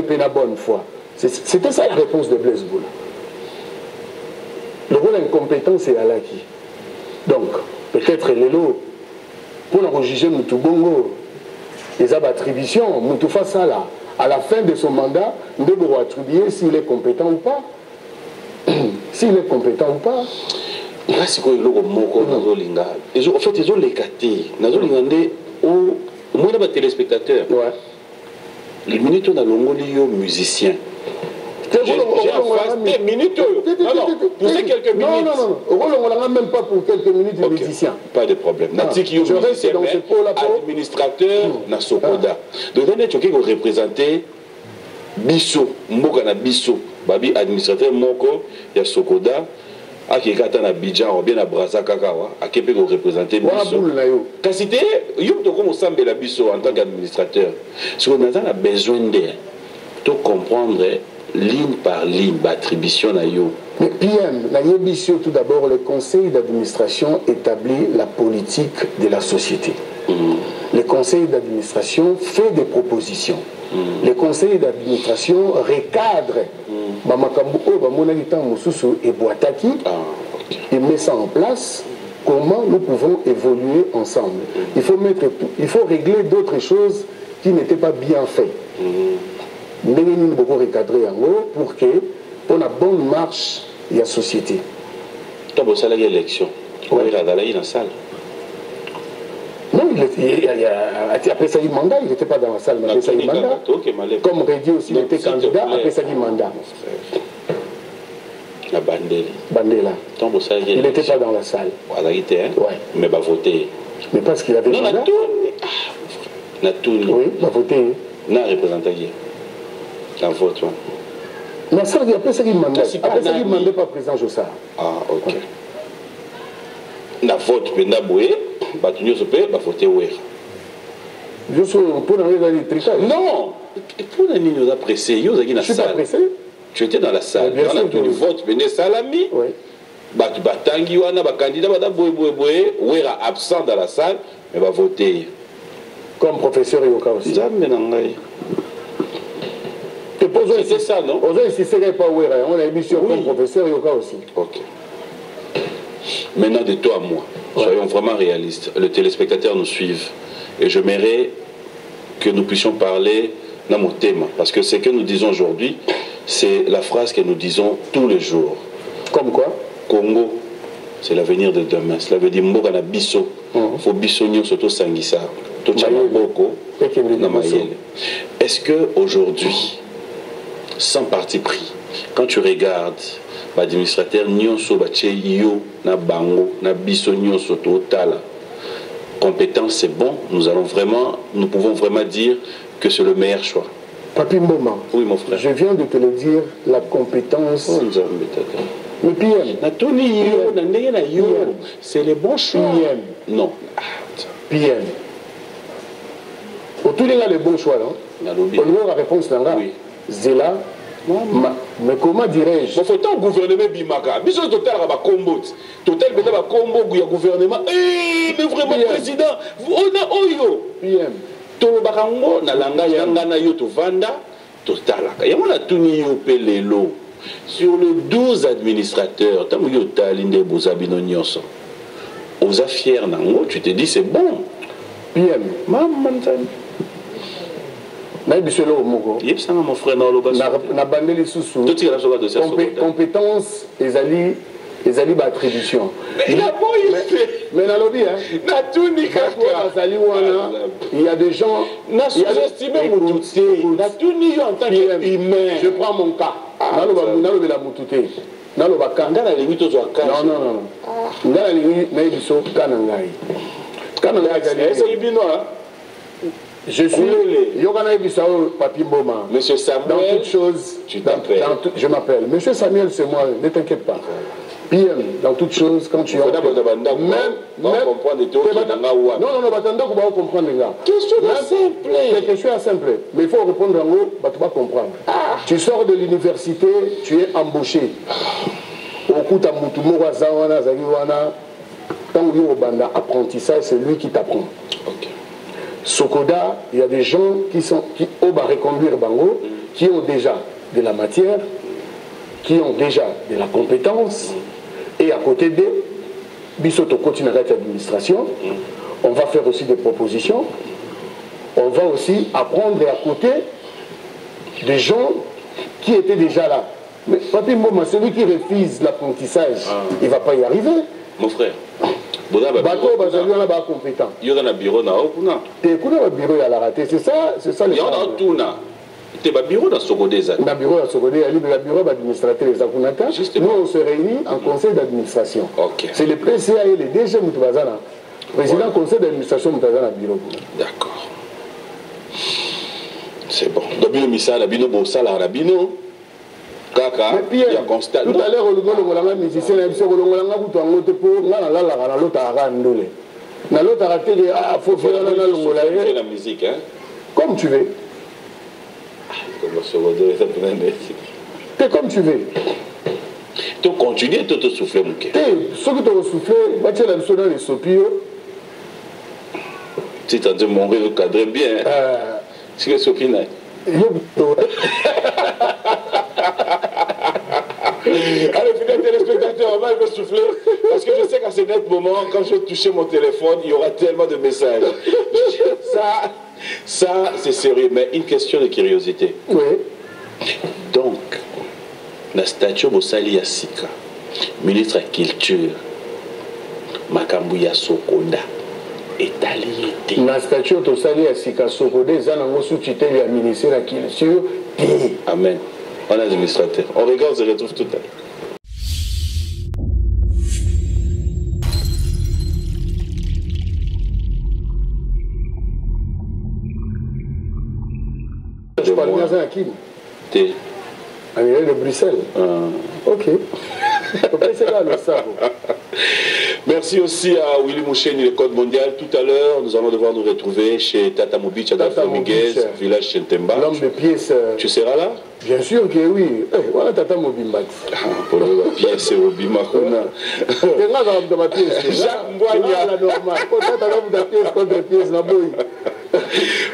paie la bonne foi. C'était ça la réponse de Blaise Boula. Le rôle incompétent, c'est Allah qui. Donc, peut-être les lots, pour le juger Moutougongo, les attributions, Moutoufa Sala, à la fin de son mandat, nous devons attribuer s'il est compétent ou pas. S'il est compétent ou pas. Là, c'est quoi le logo Moko Nazolinga? En fait, ils ont les catés. Nazolinga, au moins les téléspectateurs. Ouais. Les minutes, on a l'ongolio musicien. J'ai des minutes. Non, non, pour ces quelques minutes. Non, non, non. On n'a même pas pour quelques minutes de musicien. Pas de problème. Je reste dans ce pôle-là. Administrateur, Nasokoda. Donc, on est choqué qu'on représentait biso mboka na biso babi administrateur moko ya Sokoda akikata na Abidjan ou bien na Brazza kakawa akepe ko représenter biso kasi te yo to comme sambela biso en tant qu'administrateur ce qu'on a besoin de comprendre ligne par ligne l'attribution na yo. Mais PM, la Yébissio, tout d'abord, le conseil d'administration établit la politique de la société. Le conseil d'administration fait des propositions. Le conseil d'administration recadre et met ça en place. Comment nous pouvons évoluer ensemble. Il faut régler d'autres choses qui n'étaient pas bien faites. Nous devons beaucoup recadrer pour que pour la bonne marche de la société. Tu as bossé à l'élection. Tu as dans la salle. Non, après ça, il mandat, il n'était pas dans la salle, mais après ça, il mandat. Comme Rédi aussi, il était candidat, après ça, il mandat. La Bandela. Il n'était pas dans la salle. Mais il va voter. Mais parce qu'il avait mandat. Oui, il va voter. Non, représentant qui dans vote. Mais ça, après ça, il mandat. Après ça, il ne mandait pas président Jossard. Ah, ok. Na vote, mais na boué, batunyo se peut, bah voter ouer. Je suis pour les tricage. Non, pour la ligne, on a pressé. Je suis pas pressé. Tu étais dans la salle. Bien sûr. Tu vote, mais salami. Oui. Batu batangi wana ba candidat ba boué ouera absent dans la salle, mais va voter. Comme professeur Yoka aussi. Jamais nangai. C'est ça, non? Aujourd'hui, si ce n'est pas ouera, on a mis sur comme professeur Yoka aussi. Ok. Maintenant, de toi à moi, soyons vraiment réalistes. Le téléspectateur nous suive. Et je m'aimerais que nous puissions parler dans mon thème. Parce que ce que nous disons aujourd'hui, c'est la phrase que nous disons tous les jours. Comme quoi? Congo, c'est l'avenir de demain. Cela veut dire Mboka na biso. Faut bisogno surtout sangisa. Est-ce que aujourd'hui, sans parti pris, quand tu regardes l'administrateur nyonso bache yo na bango na biso nyonso totala compétence c'est bon, nous pouvons vraiment dire que c'est le meilleur choix. Papi Mboma, oui mon frère, je viens de te le dire, la compétence mais c'est le bon choix. Non, PM au tout les gars le bon choix non. Au niveau la réponse là oui. Zela. Mais comment dirais-je? Il faut un gouvernement bimaka. Biso total ba combo. Total beta ba combo ya gouvernement. Eh mais vraiment président, on a oyo. PM. Tolo bakango na langa yanga na yo to vanda total. Ya mona tuni yo pelelo. Sur les 12 administrateurs, tant yo talinde bozabino nyonso. Oza fier nango, tu te dis c'est bon. PM. Maman mon frère compétence ezali attribution mais il y a des gens je prends mon cas je suis Papi Mboma. Monsieur Samuel, dans toutes choses, je m'appelle. Monsieur Samuel, c'est moi, ne t'inquiète pas. PM, dans toutes choses, quand tu as. Non, comprendre. Question simple. Mais il faut répondre en haut, tu vas comprendre. Tu sors de l'université, tu es embauché. Apprentissage, c'est lui qui t'apprend. Sokoda, il y a des gens qui ont reconduire Bango, qui ont déjà de la matière, qui ont déjà de la compétence, et à côté d'eux, Bissoto continue à être administration, on va faire aussi des propositions, on va aussi apprendre à côté des gens qui étaient déjà là. Mais Papi Mboma, celui qui refuse l'apprentissage, il ne va pas y arriver. Mon frère. Bateau, bah compétent. Il y a un bureau na okuna. T'es un bureau à la raté, c'est ça le. Il y a un tuna. T'es un bureau dans Sogodé. Un bureau à Sogodé, il y a un bureau d'administrateur des Akunata. Nous on se réunit en conseil d'administration. C'est le PCA et le DG Moutouazana. Président conseil d'administration Moutouazana bureau. D'accord. C'est bon. Dabino Missa, Dabino Bossala, Dabino. Kaka, il y a constat. Tout à l'heure, on a musicien, on a la musique, hein? Comme tu veux. Comme tu veux. Tu continues de te souffler, mon cœur. Ce que tu as soufflé, tu as dans les sopio. Si tu as dit mon rêve cadre bien, c'est que Sopina. Allez, fidèles téléspectateurs, on va me souffler parce que je sais qu'à ce net moment, quand je vais toucher mon téléphone, il y aura tellement de messages. Ça c'est sérieux, mais une question de curiosité. Oui. Donc, la statue Bossali Yassika, ministre de la Culture, Makambuya Sokoda, Etali. La statue Bossali Yassika Sokoda, Zanango sous-titré du ministère de la Culture. Amen. On est administrateur. On regarde, on se retrouve tout à l'heure. Je parle bien à qui? T'es Américain de Bruxelles. Ok. Merci aussi à Willy Moucheni, le Code Mondial. Tout à l'heure, nous allons devoir nous retrouver chez Tata Mobich, à Dominguez, village Chentemba. L'homme de pièces. Tu seras là? Bien sûr que oui. Voilà Tata Mobimbat. Pour la pièce, au Bimakuna. Jacques Mboigna. La normale. Tata pièce contre pièce, la boy.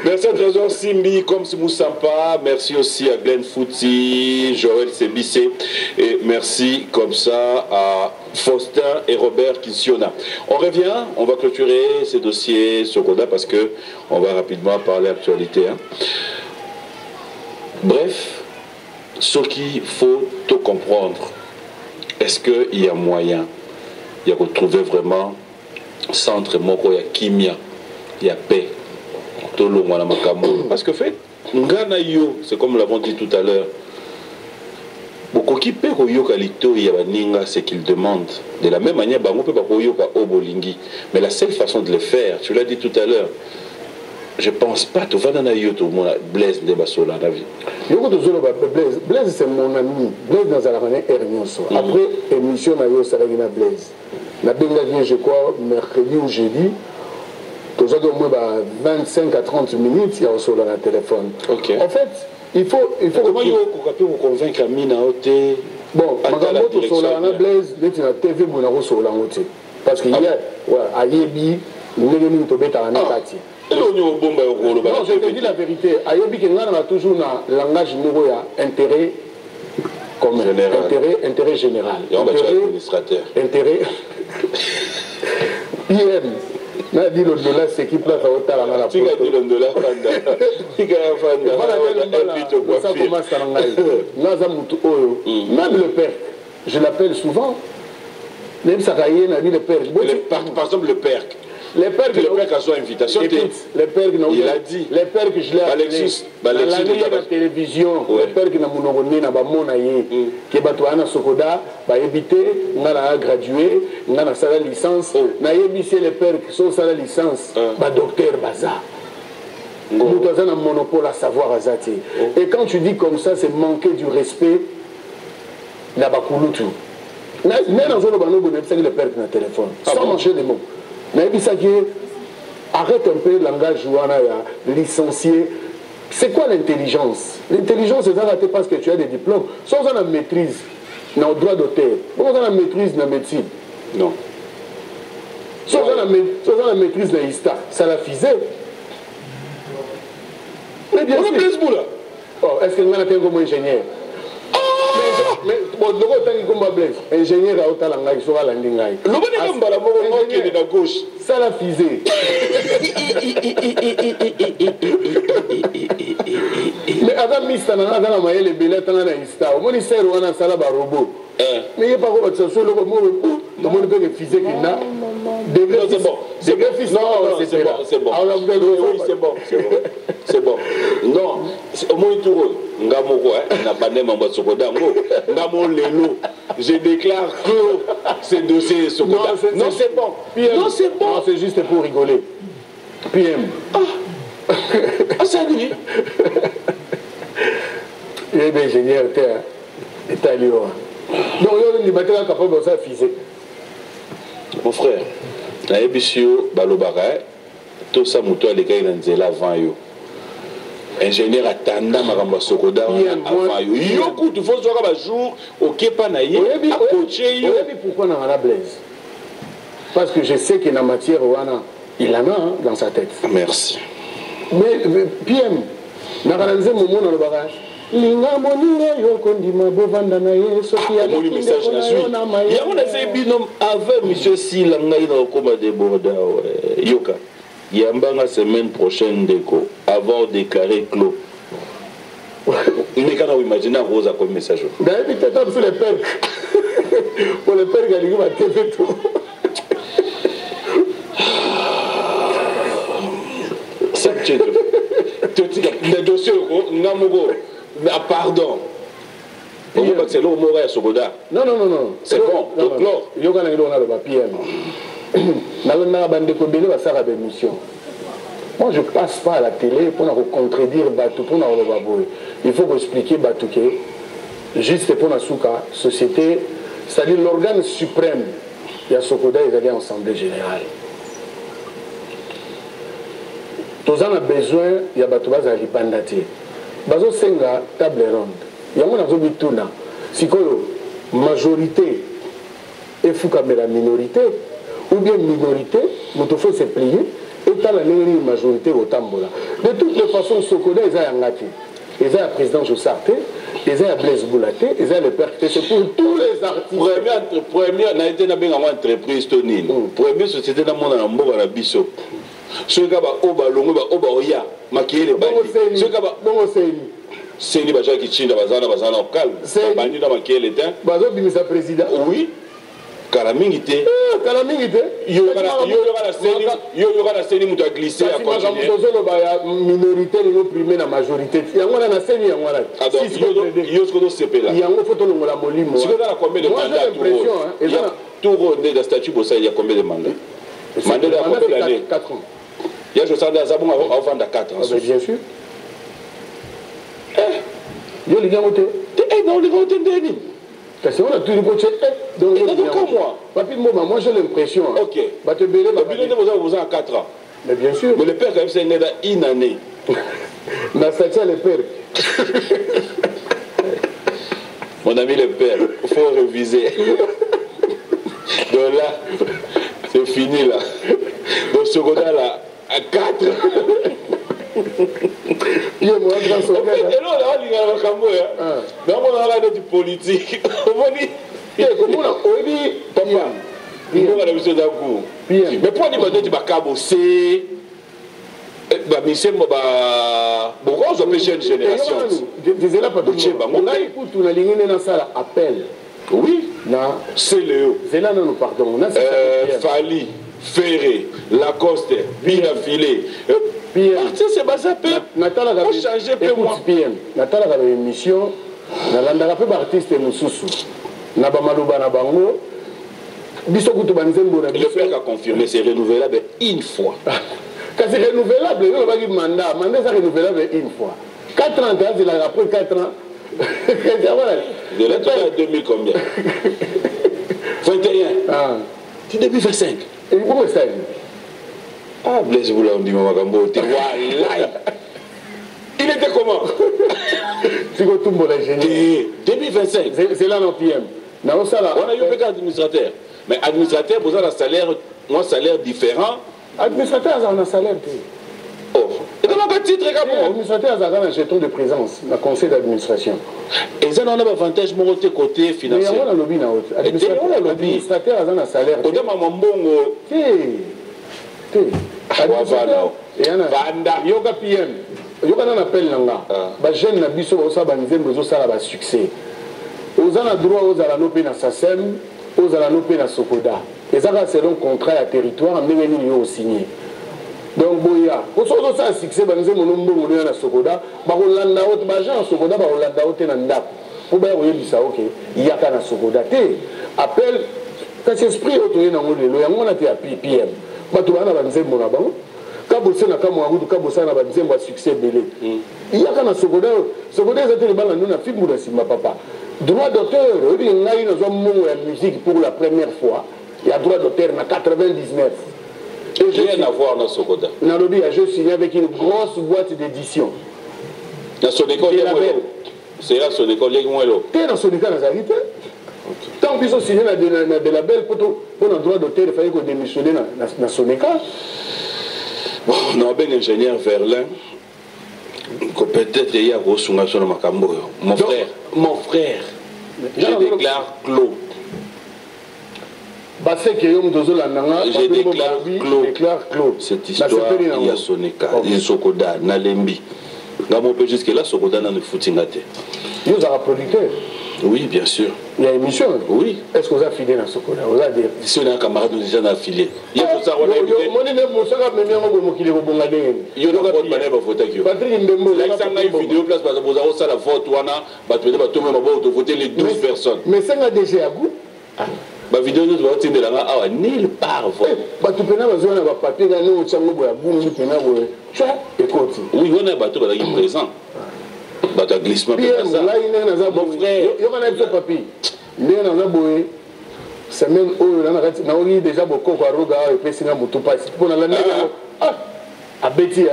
Merci à Trésor Simbi, comme Moussampa. Merci aussi à Glenn Fouti, Joël Sebissé. Et merci comme ça à Faustin et Robert Kissiona. On revient, on va clôturer ces dossiers sur Koda parce que on va rapidement parler actualité. Hein. Bref, ce qu'il faut tout comprendre, est-ce qu'il y a moyen de retrouver vraiment centre Moko, il y a Kimia, il y a paix. Parce que fait, Ngana yo, c'est comme nous l'avons dit tout à l'heure, beaucoup qui peut yokalito yabaninga ce qu'ils demandent. De la même manière, on peut pas yoka obolingi. Mais la seule façon de le faire, tu l'as dit tout à l'heure, je pense pas que Vanana yo tout le monde Blaise de Basola la vie. Blaise c'est mon ami. Blaise dans la année après émission na yo Saragina Blaise. La Benga vient je crois mercredi ou jeudi. Au moins 25 à 30 minutes, il y a sur le téléphone. Okay. En fait, il faut comment vous convaincre à Mina Oté? Bon, Magambo sur la Blaise, il y a TV sur la route. Parce qu'il y a Ayebi, nous n'avons pas bête à la négati. Non, je te dis la vérité. Ayebi, qui a toujours un langage nouveau, intérêt commun, intérêt général. Intérêt IM. Na dit le dollar c'est qui place à hauteur à la. Tu as dit le dollar fanda. Tu as fanda. Ça commence à l'engager. Même le père, je l'appelle souvent. Même ça cahier n'a dit le père. Par exemple le père. Les pères que le père a son invitation. Les pères qui il a dit. Les pères que je l'ai Alexis. La télévision. Les pères qui n'ont pas na bamona ye. Qui batouana sokoda, ba éviter, on a gradué, on a sa licence. Na yebissé les pères qui sont sa licence. Ba docteur baza. Nous avons un monopole à savoir azati. Et quand tu dis comme ça, c'est manquer du respect. Na bakulutu. Mais dans un autre moment, c'est le père qui a un téléphone. Sans manger des mots. Mais arrête un peu le langage licencié. C'est quoi l'intelligence? L'intelligence, c'est raté parce que tu as des diplômes. Sans la maîtrise, dans le droit d'auteur. Sans la maîtrise dans la médecine. Non. Sans la maîtrise dans l'ISTA. Ça la fisait. Mais bien sûr. Est-ce que nous avons comme ingénieur? Mais bon, le temps qui combat Blaise, ingénieur à Otalanga, il sera l'andingaï. Le bon est qui est de la gauche. Ça la fisée. Mais avant Mistana, dans la maille, les billets, dans la Ista, au ministère, on a un salaba robot. Mais il n'y a pas de ça, sur le mot, le monde peut refuser qu'il n'a. C'est bon. C'est bon. Non, c'est bon. C'est bon. Oui, c'est bon. C'est bon. Non, au moins tout rôle. Ngamoko, n'a pas de membre de Sokodango. Ngamo Lelo. Je déclare que ces dossiers Sokoda. Non, c'est bon. Non, c'est bon. Non, c'est juste pour rigoler. PM. Ah, ça dit. bien ingénieur est à Lyon. Donc il est capable de faire physique. Mon frère, na ebisio balobaka to sa muto aleka ina nzela avant yo. Ingénieur atanda makambo sokoda avant yo. Yo kutu faut zoka ba jour okepa na ye a coacher yo. Pourquoi na la blaise? Parce que je sais que na matière wana il en a dans sa tête. Merci. Mais PM na kananze momo na lobaka linga monire yo kondima bovanda na yeso kia le message na suite. Il y a on a fait binom avec monsieur Sila ngai na okoma de borda yoka. Yambanga semaine prochaine déco avant de déclarer clos. Il n'est qu'à imaginer Rosa comme message. D'ailleurs, il t'attend sur les percs. Pour les percs, il va TV tout. Ça tient. Le dossier, pardon. C'est l'eau à Sogoda. Non. C'est bon. Donc, il y a un papier. Moi, je ne passe pas à la télé pour contredire Batou, pour il faut expliquer Batou que, juste pour la société, c'est-à-dire l'organe suprême, il y a Sokoda, ils allaient en assemblée générale. Tous en a besoin, il y a Batou Baza Lipandati. Bazo Senga, table ronde. Il y a un Zobituna. Si majorité, et Fouka la minorité, ou bien minorité, nous faut se plier. Et à la majorité au Tambola. De toutes les façons, Sokoda, ils ont engagé. Ils ont le président Joussarté, ils ont Blaise Boulaté, ils ont le père. C'est pour tous les artistes. Première, n'a été une entreprise tonine. Première société dans le monde, on a biso. Ce gars, Oba Longo, Oba Oya, maquillé les bâtiments. Ce gars, c'est les bâtiments qui tiennent dans Bazana au calme. C'est banni dans maquillé les temps. Bazo Bimisa président. Oui. Calamité. Calamité. Il y aura la scène où tu as glissé à continuer. Minorité, il y a la majorité. Il y a la scène, il y a la il y a une photo de la molimo. Si vous avez combien de mandats tout rondé de statut pour ça, il y a combien de mandats? Mandat de combien d'années? 4 ans. Il y a José Azabon avant de 4 ans. Bien sûr. Il y a les gars votés. Non, les gars votés. Parce qu'on a tout le côté. Donc, moi. Papi, moi j'ai l'impression. Ok. Le bilan de vous avez 4 ans. Mais bien sûr. Mais le père, quand même, c'est une année. Mais ça tient le père. Mon ami le père, il faut réviser. Donc là, c'est fini là. Donc ce qu'on a là, à 4. Il y a moi grand soeur. Et là, on a un mais on a regardé du politique. Comment on dit papa, il y a une mission d'agou. Mais pour dire que tu vas cabosser, pourquoi on s'appelle jeune génération? Disais là, pas de écoute, on a ligné dans ça appel. Oui, c'est le. C'est là, non, pardon. Fali, Ferré, Lacoste, Binafilé. C'est pas ça, Natala a changé peu moi. Natala a une émission. Natala a fait artiste Moussoussou. Nabamalouba Nabango. Bissokutu Banzembo. Le père a confirmé, c'est renouvelable une fois. Quand c'est renouvelable, il n'y a pas de mandat. Mandat, c'est renouvelable une fois. 4 ans, il a après 4 ans. De là, tu as 2000 combien? 21. Tu depuis 25. Et pourquoi ça? Ah, Blaise Boula, on dit Magambo, t'es il était comment? Tu go tout l'ingénieur. 2025. C'est là, non, PM. On a eu un administrateur. Mais administrateur, vous avez un salaire, moi, salaire différent. Administrateur, on a un salaire. Oh. Et dans le titre, l'administrateur a un jeton de présence, le conseil d'administration. Et ça, on a un avantage côté financier. Mais on a un lobby. L'administrateur a un salaire. On a un bongo. Administrateur. Et il y a un PM. Il y a un appel. Les jeunes ont un succès. Ils ont le droit aux SACEM, aux Sokoda. Et ça, c'est un contrat à territoire, mais ils ont signé. Donc, boya, pour ça, ça succès, ils ont un Sokoda, ils ont un Sokoda, ils ont un Ndap. Pour bien vous dire ça, ok, il y a un Sokoda. Appel, quand c'est esprit, il y a un PM. Quand kabosa na kamwangudu kabosa na banzembo ya succès belé iyaka na sokoda ezate libala nous na film na sima papa droit d'auteur oyebi ngai nazwa mongo ya musique pour la première fois ya droit d'auteur na 99 rien à voir na sokoda nalobi ya je signé avec une grosse boîte d'édition na soneko c'est là soneko leki mwelo te na soneka nazali te tant biso signé na de label pour na droit d'auteur fallait ko démissionner na soneka. Bon, on a un ingénieur Verlin, peut-être il y a mon frère, je déclare clos. Je déclare clos. Cette histoire, il y a Soneka, il y a Sokoda, Nalembi. On peut jusque là, Sokoda n'a pas de footingate. Vous avez un producteur? Oui, bien sûr. Il y a une émission? Oui. Est-ce que vous avez affilié dans Sokoda? Vous avez dit? Si on a un camarade, nous déjà affilié. Il y a tout ça, on a invité. Il y a une autre manière de voter. Patrick Mbembo, il y a une vidéo place parce que vous avez la vote, vous voter les 12 personnes. Mais c'est un déjà à goût? La vidéo nous va de là, nulle part. Oui, on a un bateau qui est présent. Bateau glissement. Mon frère. Semaine où on a déjà beaucoup de roga et puis c'est un mouton pas. Pour la année, à Betty,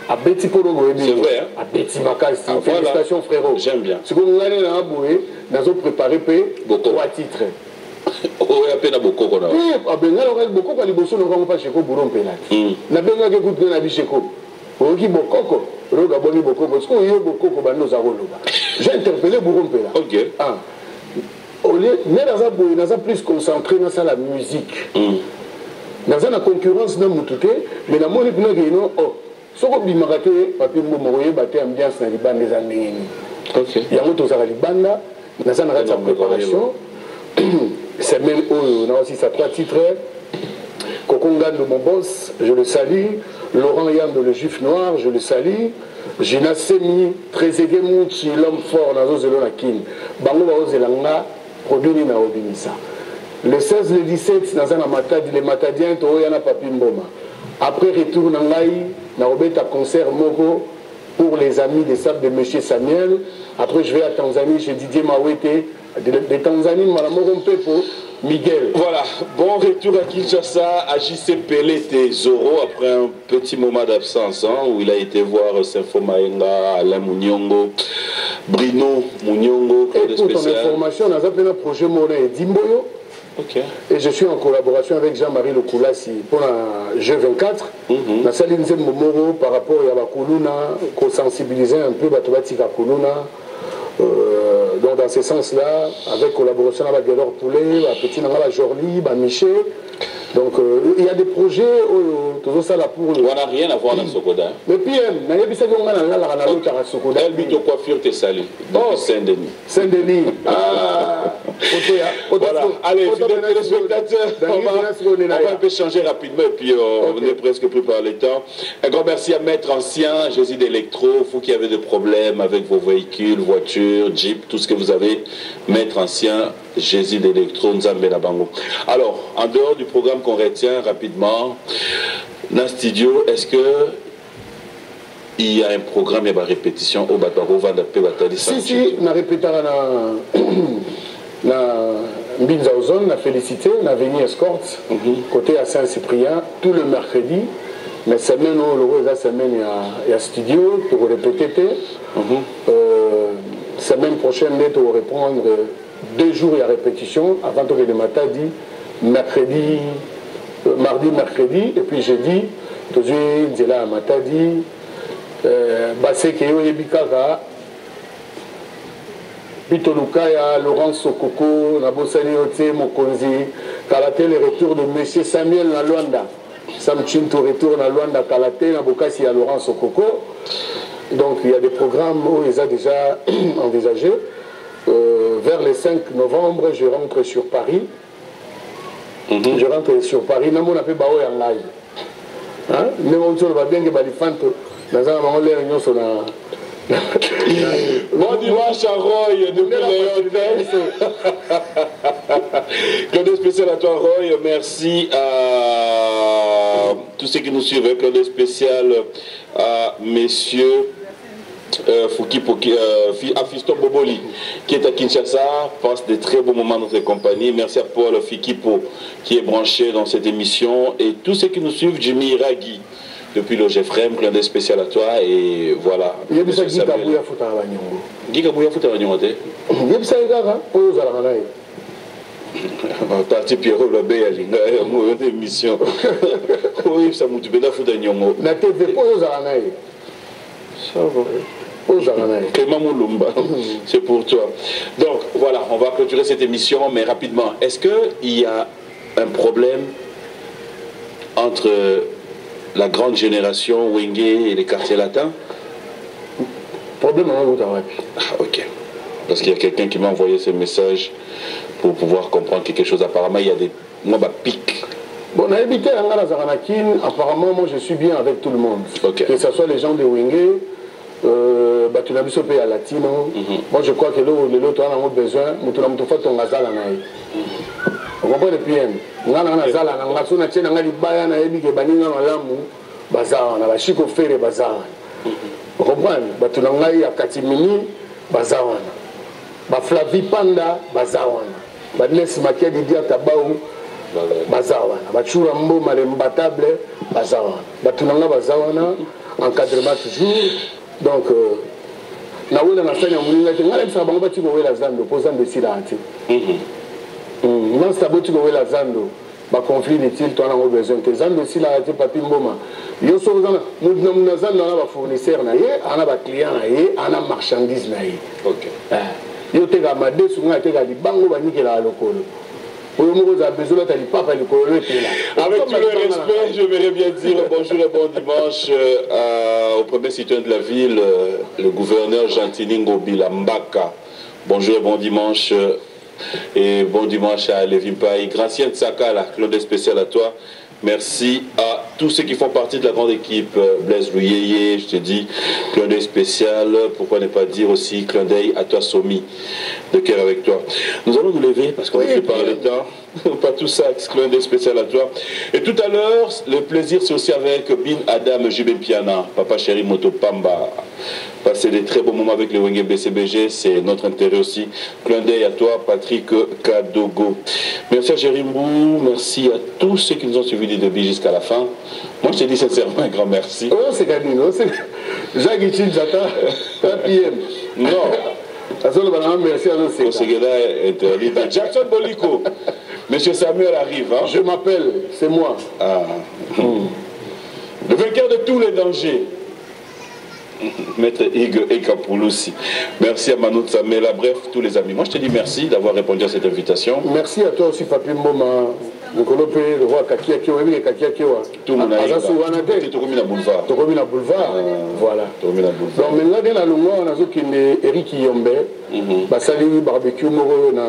à Betty pour le c'est vrai. À Betty Makas, félicitations frérot. J'aime bien. Ce qu'on a là, nous avons préparé trois titres. Oh, il y a peine à beaucoup qu'on a. Oui, à Bengal, on a beaucoup quand les bossons ne vont pas chez Bourron Pénal. N'a Bengal qui écoute bien à Bicheko. Oki Bokoko, Roga Boni Boko, parce qu'on y a beaucoup de nos aroloba. J'ai interpellé Bourron Pénal. Ok. Nous sommes plus concentrés dans la musique. Nous avons la concurrence dans Moutouté, mais dans mon époque, ce qu'on dit, papi Moumoye, batté ambiance dans les bandes des années. Il y a un autre Liban, nous avons la préparation. C'est même où on a aussi sa trois titres. Kokongan de mon boss, je le salue. Laurent Yann de le Juif Noir, je le salue. Gina Semi, Trezeguet Mouchi, l'homme fort, Nazo Zelonakin. Bango Bao Zelanga. Le 16, le 17, dans un matadi, les matadiens, il y a un papi mboma. Après, retour dans l'Aï, dans un concert Mogo pour les amis des sables de M. Samuel. Après, je vais à Tanzanie chez Didier Mawete. De Tanzanie, Malamoro Pepo, Miguel. Voilà, bon retour à Kinshasa, à JC Pelé et Zoro, après un petit moment d'absence, où il a été voir Sinfo Maenga, Alain Mouniongou, Bruno Mouniongou, et pour ton information, on a appelé un projet Monet et Dimboyo. Okay. Et je suis en collaboration avec Jean-Marie Lokoulassi pour un jeu 24. On a salué Momoro par rapport à la Kuluna, qu'on sensibilisait un peu Batobatika Kuluna. Donc dans ce sens-là, avec collaboration avec Delors Poulet, Petit Nangala Jorli, Miché. Donc il y a des projets tout ça là pour. On n'a rien à voir dans Sokoda. Mais puis il y a des choses qu'on a dans Sokoda. Elle bite coiffure te salue. Depuis Saint-Denis. Saint-Denis. Voilà. Allez, fidèles téléspectateurs, on va un peu changer rapidement et puis on est presque plus par le temps. Un grand merci à Maître Ancien, Jésus d'Electro, vous qui avez des problèmes avec vos véhicules, voitures, Jeep, tout ce que vous avez. Maître Ancien, Jésus d'Electro, Nzambe Nabango. Alors, en dehors du programme qu'on retient rapidement, dans le studio, est-ce que il y a un programme et une répétition au Bataro Vandapé Batali? Si, on a répété na Mbinza Ozone, na Félicité, na Avenue Escorte, côté à Saint-Cyprien, tout le mercredi. Mais semaine où la semaine il y a studio pour répéter. Semaine prochaine, on va reprendre 2 jours il y a répétition avant que le matin dit mercredi, mardi, mercredi et puis jeudi, toujours Nzela à Matadi, Basse Keyo Ebikaka. Pito Lukaya, Laurent Sokoko, Nabosani Ote, Mokonzi, Kalate, le retour de M. Samuel Nalwanda. Sam Chinto retour Nalwanda, Kalate, Nabokasi à Laurent Sokoko. Donc il y a des programmes où ils ont déjà envisagé. Vers le 5 novembre, je rentre sur Paris. Je rentre sur Paris. Nous avons fait Bao en live. Nous avons fait bien que Balifanto, nous avons fait une réunion. Bon dimanche à Roy, depuis les hôtels. Claude spécial à toi, Roy. Merci à tous ceux qui nous suivent. Claude spécial à messieurs à Fiston Boboli, qui est à Kinshasa, passe de très bons moments dans notre compagnie. Merci à Paul Fikipo, qui est branché dans cette émission. Et tous ceux qui nous suivent, Jimmy Iragi, depuis le Jeffrem, clin spécial à toi. Et voilà. Il y a des gens qui ont parti Pierrot Lobe à l'Inga, une émission. Oui, ça m'a tué d'affaire d'Anyongo. La TV, ça va. Clément Moulumba, c'est pour toi. Donc voilà, on va clôturer cette émission, mais rapidement. Est-ce qu'il y a un problème entre la grande génération Wenge et les quartiers latins? Problème à vous, ok. Parce qu'il y a quelqu'un qui m'a envoyé ce message pour pouvoir comprendre quelque chose. Apparemment, il y a des pics. Bon, on a habité à Ngala-Zaranakin. Apparemment, moi, je suis bien avec tout le monde. Okay. Que ce soit les gens de Wenge, tu n'as vu ce pays à latino. Moi, je crois que l'autre a besoin. Vous comprenez le PM? Vous comprenez? Flavie Panda, Bazawana. Badnes Makia Didia Tabaou, Bazawana. Bachura Mbo Malembatable, Bazawana. Batunanga Bazawana, encadrement toujours. Donc, Naoula Nassania Moulinga, Ngalem Sabanga Tigo la Zando, posant de Silati. Non, Sabotiko la Zando. Ba conflit est-il, toi, on a besoin que Zando Silati, Papi Mboma. Yo Sozana, nous Zando, on a fournisseur, on a client, on a marchandise. Ok. Avec tout le respect, je voudrais bien dire bonjour et bon dimanche au premier citoyen de la ville, le gouverneur Jantiningo Bilambaka. Bonjour et bon dimanche. Et bon dimanche à Lévin Paï. Gracien Tsakala, Claude spécial à toi. Merci à tous ceux qui font partie de la grande équipe. Blaise Louyeye, je te dis, clin d'œil spécial. Pourquoi ne pas dire aussi clin d'œil à toi, Somi, de cœur avec toi. Nous allons nous lever parce qu'on est pris par le temps. Pas tout ça, clin d'œil spécial à toi. Et tout à l'heure, le plaisir c'est aussi avec Bin Adam Jibem Piana, Papa Chéri Moto Pamba. Passer des très bons moments avec le Wenge BCBG, c'est notre intérêt aussi. Clin d'œil à toi, Patrick Kadogo. Merci à Jérimou, merci à tous ceux qui nous ont suivis du début jusqu'à la fin. Moi, je te dis sincèrement un grand merci. Oh, c'est Gadino, c'est Jacques Ichin Jata, PM. Non. Merci à nous. C'est interdit. Jackson Boliko. Monsieur Samuel arrive. Hein? Je m'appelle, c'est moi. Ah. Le vainqueur de tous les dangers. Maître Hugues Ekapouloussi. Merci à Manout Samela, bref, tous les amis. Moi, je te dis merci d'avoir répondu à cette invitation. Merci à toi aussi, Papi Mboma. Le colopé, le roi Kakia Kiowa, Kakia Kiowa. Tout le monde a été Tokomina Boulevard. Tokomina Boulevard. Voilà. Tokomina Boulevard. Donc, maintenant, dans la longue, on a vu Eric Yombe. Basali barbecue moro na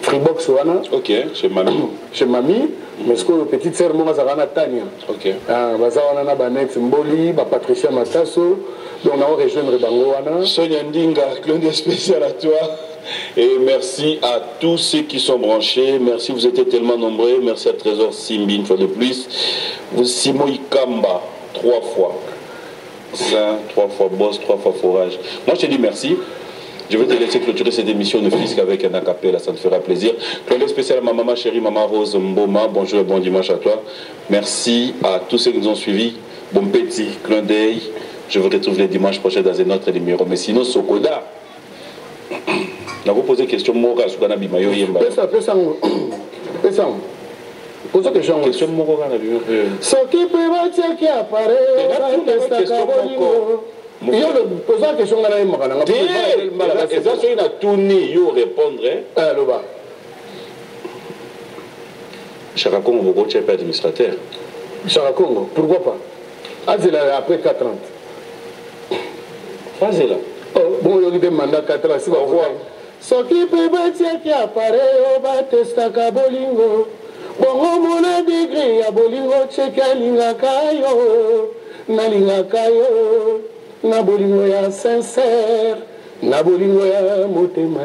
Freebox wana. Ok, chez Mamie. Chez Mamie. Mais ce que petite sœur moi Zarana Tania. Ok. Bazawana na Banex Mboli, ba Patricia Matasso. Donc on a rejoindre Bango wana. Sonia Ndinga, clin d'œil spécial à toi. Et merci à tous ceux qui sont branchés. Merci, vous étiez tellement nombreux. Merci à Trésor Simbi une fois de plus. Vous Simo Ikamba 3 fois. Ça, 3 fois boss, 3 fois forage. Moi je te dis merci. Je vais te laisser clôturer cette émission ne fût qu'avec un acapella, ça te fera plaisir. Clin d'œil spécial à ma maman chérie, maman Rose Mboma. Bonjour et bon dimanche à toi. Merci à tous ceux qui nous ont suivis. Bon petit clin d'œil. Je vous retrouve les dimanches prochains dans un autre numéro. Mais sinon, Sokoda, on a posé question Mora sur Kanabi Mayo Yemba. Pose question. Question Mora Kanabi. Ce qui peut battre qui apparaît. Il y a posé la question à la Mara. Et ça, c'est une tournée, il répondre. Alors, bah. Charakongo, vous êtes pas administrateur. Charakongo, pourquoi pas? Après 4 ans. Fazela. Bon, il y a des mandats 4 ans. Au revoir. Ce qui peut battre qui apparaît, au bas testaka bolingo. Bongo mona degré ya bolingo cheka linga kayo. Na linga kayo. Na bolingo ya sincère. Na bolingo ya motema.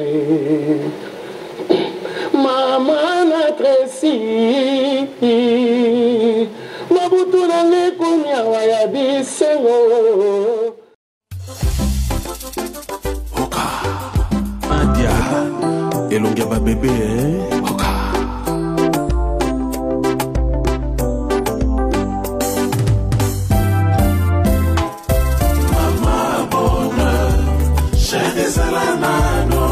Mama na Tracy Mabutu na lekunya waya bisengo Oka Nadia Elongia ba bébé Oka Mama bonheur Chérie Zelanano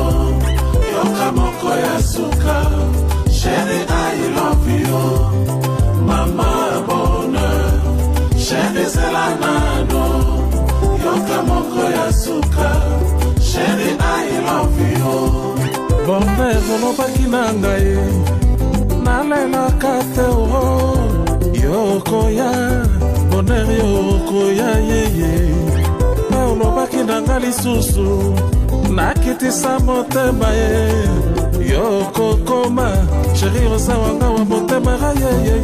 Yoka moko ya suka Chérie I love you Mama bonheur Chérie Zelanano Yoka moko ya suka Chérie I love you Bonheur olobaki na ngai Nalelaka te Yoko ya Bonheur yoko ya yeye Olobaki na ngai lisusu Nakitisa motema ye Yoko koma Chérie osawanga wa motema ye